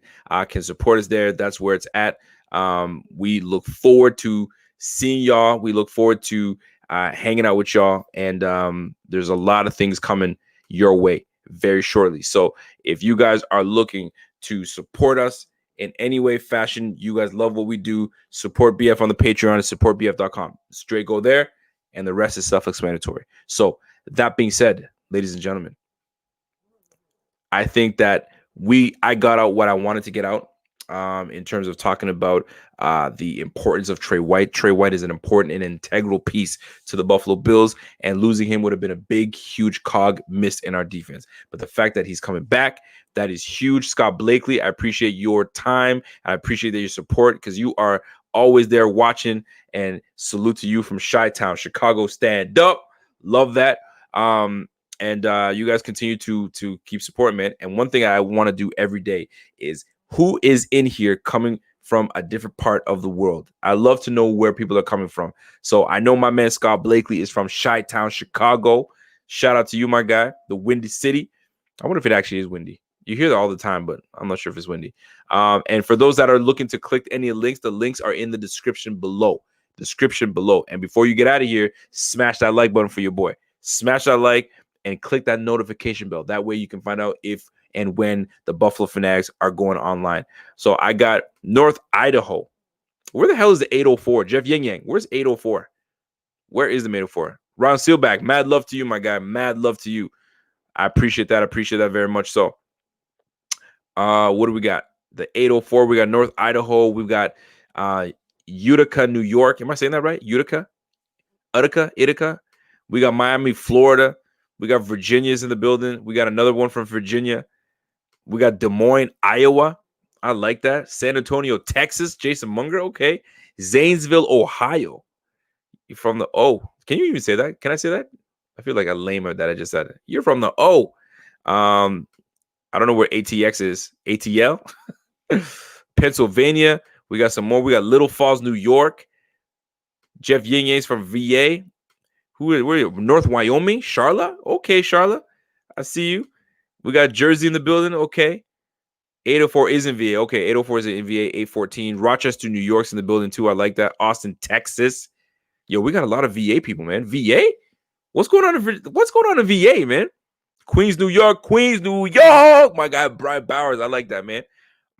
support us there. That's where it's at. We look forward to seeing y'all. We look forward to hanging out with y'all. And there's a lot of things coming your way very shortly. So if you guys are looking to support us in any way, fashion, you guys love what we do, support BF on the Patreon at supportbf.com. Straight go there, and the rest is self-explanatory. So that being said, ladies and gentlemen, I think that I got out what I wanted to get out in terms of talking about the importance of Trey White. Trey White is an important and integral piece to the Buffalo Bills, and losing him would have been a big, huge cog missed in our defense. But the fact that he's coming back, that is huge. Scott Blakely, I appreciate your time. I appreciate your support because you are always there watching, and salute to you from Chi-Town, Chicago. Stand up. Love that. And you guys continue to keep supporting, man. And one thing I want to do every day is who is in here coming from a different part of the world. I love to know where people are coming from. So I know my man Scott Blakely is from Chi-Town, Chicago. Shout out to you, my guy, the Windy City. I wonder if it actually is windy. You hear that all the time, but I'm not sure if it's windy. And for those that are looking to click any links, the links are in the description below. And before you get out of here, smash that like button for your boy. Smash that like and click that notification bell. That way you can find out if and when the Buffalo Fanatics are going online. So I got North Idaho. Where the hell is the 804? Jeff Yinyang. Where's 804? Where is the 804? Ron Sealback. Mad love to you, my guy. Mad love to you. I appreciate that. I appreciate that very much. So what do we got? The 804. We got North Idaho. We've got Utica, New York. Am I saying that right? Utica? Utica? We got Miami, Florida. We got Virginia's in the building. We got another one from Virginia. We got Des Moines, Iowa. I like that. San Antonio, Texas. Jason Munger. Okay. Zanesville, Ohio. You're from the O. Can you even say that? Can I say that? I feel like a lame at that. I just said it. You're from the O. I don't know where ATX is. ATL. Pennsylvania. We got some more. We got Little Falls, New York. Jeff Yinyang's from VA. Where North Wyoming? Charlotte? Okay, Charlotte. I see you. We got Jersey in the building. Okay. 804 is in VA. Okay, 804 is in VA. 814. Rochester, New York's in the building too. I like that. Austin, Texas. Yo, we got a lot of VA people, man. VA? What's going on in VA, man? Queens, New York. My guy Brian Bowers. I like that, man.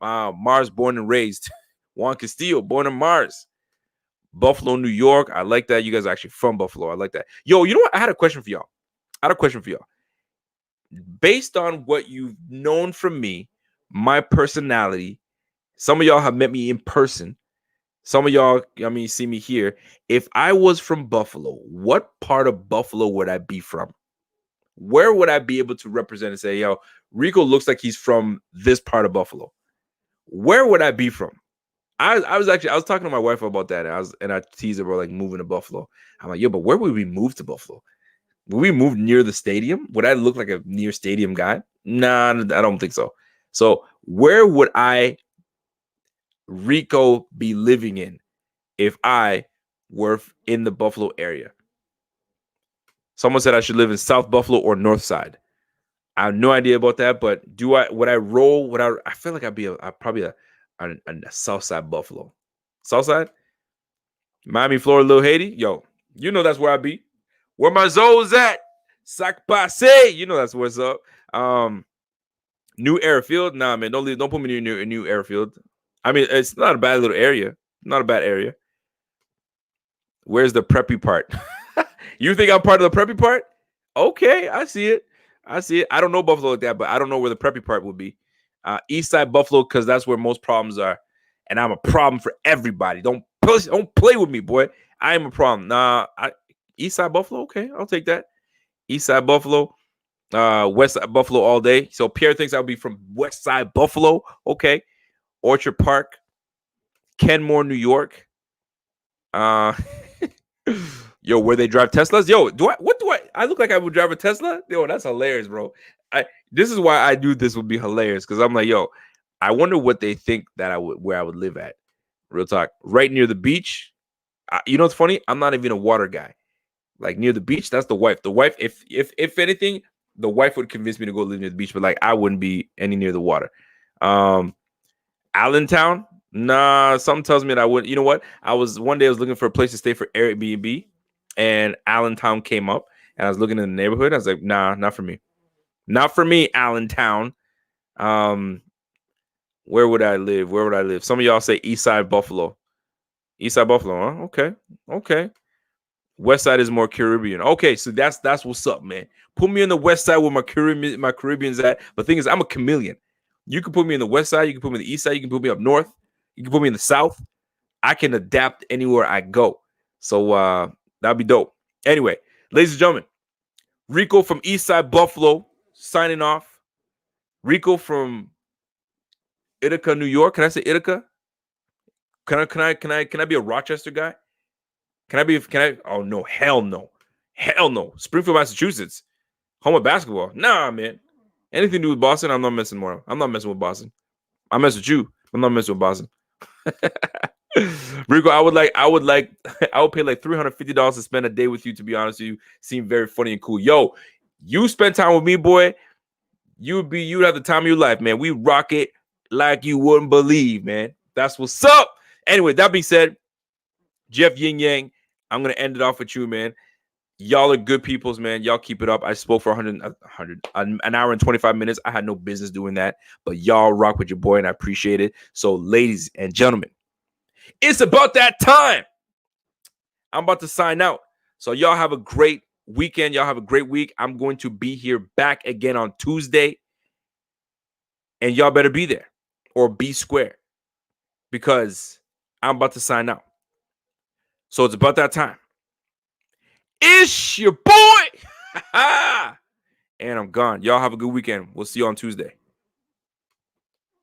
Mars, born and raised. Juan Castillo, born in Mars. Buffalo, New York. I like that. You guys are actually from Buffalo. I like that. Yo, you know what? I had a question for y'all. Based on what you've known from me, my personality, some of y'all have met me in person. Some of y'all, see me here. If I was from Buffalo, what part of Buffalo would I be from? Where would I be able to represent and say, yo, Rico looks like he's from this part of Buffalo? Where would I be from? I was talking to my wife about that, and I teased her about like moving to Buffalo. I'm like, yo, but where would we move to Buffalo? Would we move near the stadium? Would I look like a near stadium guy? Nah, I don't think so. So where would Rico be living in if I were in the Buffalo area? Someone said I should live in South Buffalo or North Side. I have no idea about that, but would I roll? I feel like I'd probably a South Side Buffalo. South Side? Miami, Florida, Little Haiti? Yo, you know that's where I be. Where my Zoes at? Sac Passe. You know that's what's up. New Airfield? Nah, man, don't put me near New Airfield. I mean, it's not a bad little area. Not a bad area. Where's the preppy part? You think I'm part of the preppy part? Okay, I see it. I don't know Buffalo like that, but I don't know where the preppy part would be. East Side Buffalo, because that's where most problems are. And I'm a problem for everybody. Don't play with me, boy. I am a problem. East Side Buffalo, okay, I'll take that. East Side Buffalo, West Side Buffalo all day. So Pierre thinks I'll be from West Side Buffalo. Okay. Orchard Park, Kenmore, New York. Yo, where they drive Teslas? Yo, I look like I would drive a Tesla? Yo, that's hilarious, bro. This is why I do this would be hilarious, because I'm like, yo, I wonder what they think where I would live at. Real talk. Right near the beach. You know what's funny? I'm not even a water guy. Like near the beach, that's the wife. The wife, if anything, the wife would convince me to go live near the beach, but like I wouldn't be any near the water. Allentown? Nah, something tells me that I wouldn't. You know what? One day I was looking for a place to stay for Airbnb, and Allentown came up, and I was looking in the neighborhood. I was like, nah, not for me. Not for me, Allentown. Where would I live? Some of y'all say East Side Buffalo. East Side Buffalo, huh? Okay. West Side is more Caribbean. Okay, so that's what's up, man. Put me on the West Side where my Caribbean's at. But the thing is, I'm a chameleon. You can put me in the West Side, you can put me in the East Side, you can put me up north, you can put me in the South. I can adapt anywhere I go. So that'd be dope. Anyway, ladies and gentlemen, Rico from East Side Buffalo signing off. Rico from Ithaca, New York. Can I say Ithaca? Can I be a Rochester guy? Oh no, hell no. Springfield, Massachusetts. Home of basketball. Nah, man. Anything to do with Boston, I'm not messing more. I'm not messing with Boston. I mess with you. I'm not messing with Boston. Rico, I would pay like $350 to spend a day with you, to be honest with you. Seem very funny and cool. Yo, you spend time with me, boy. You'd have the time of your life, man. We rock it like you wouldn't believe, man. That's what's up. Anyway, that being said, Jeff Yinyang, I'm gonna end it off with you, man. Y'all are good peoples, man. Y'all keep it up. I spoke for an hour and 25 minutes. I had no business doing that, but y'all rock with your boy, and I appreciate it. So, ladies and gentlemen, it's about that time. I'm about to sign out. So, y'all have a great weekend. Y'all have a great week. I'm going to be here back again on Tuesday, and y'all better be there or be square, because I'm about to sign out. So, it's about that time. It's your boy. And I'm gone. Y'all have a good weekend. We'll see you on Tuesday.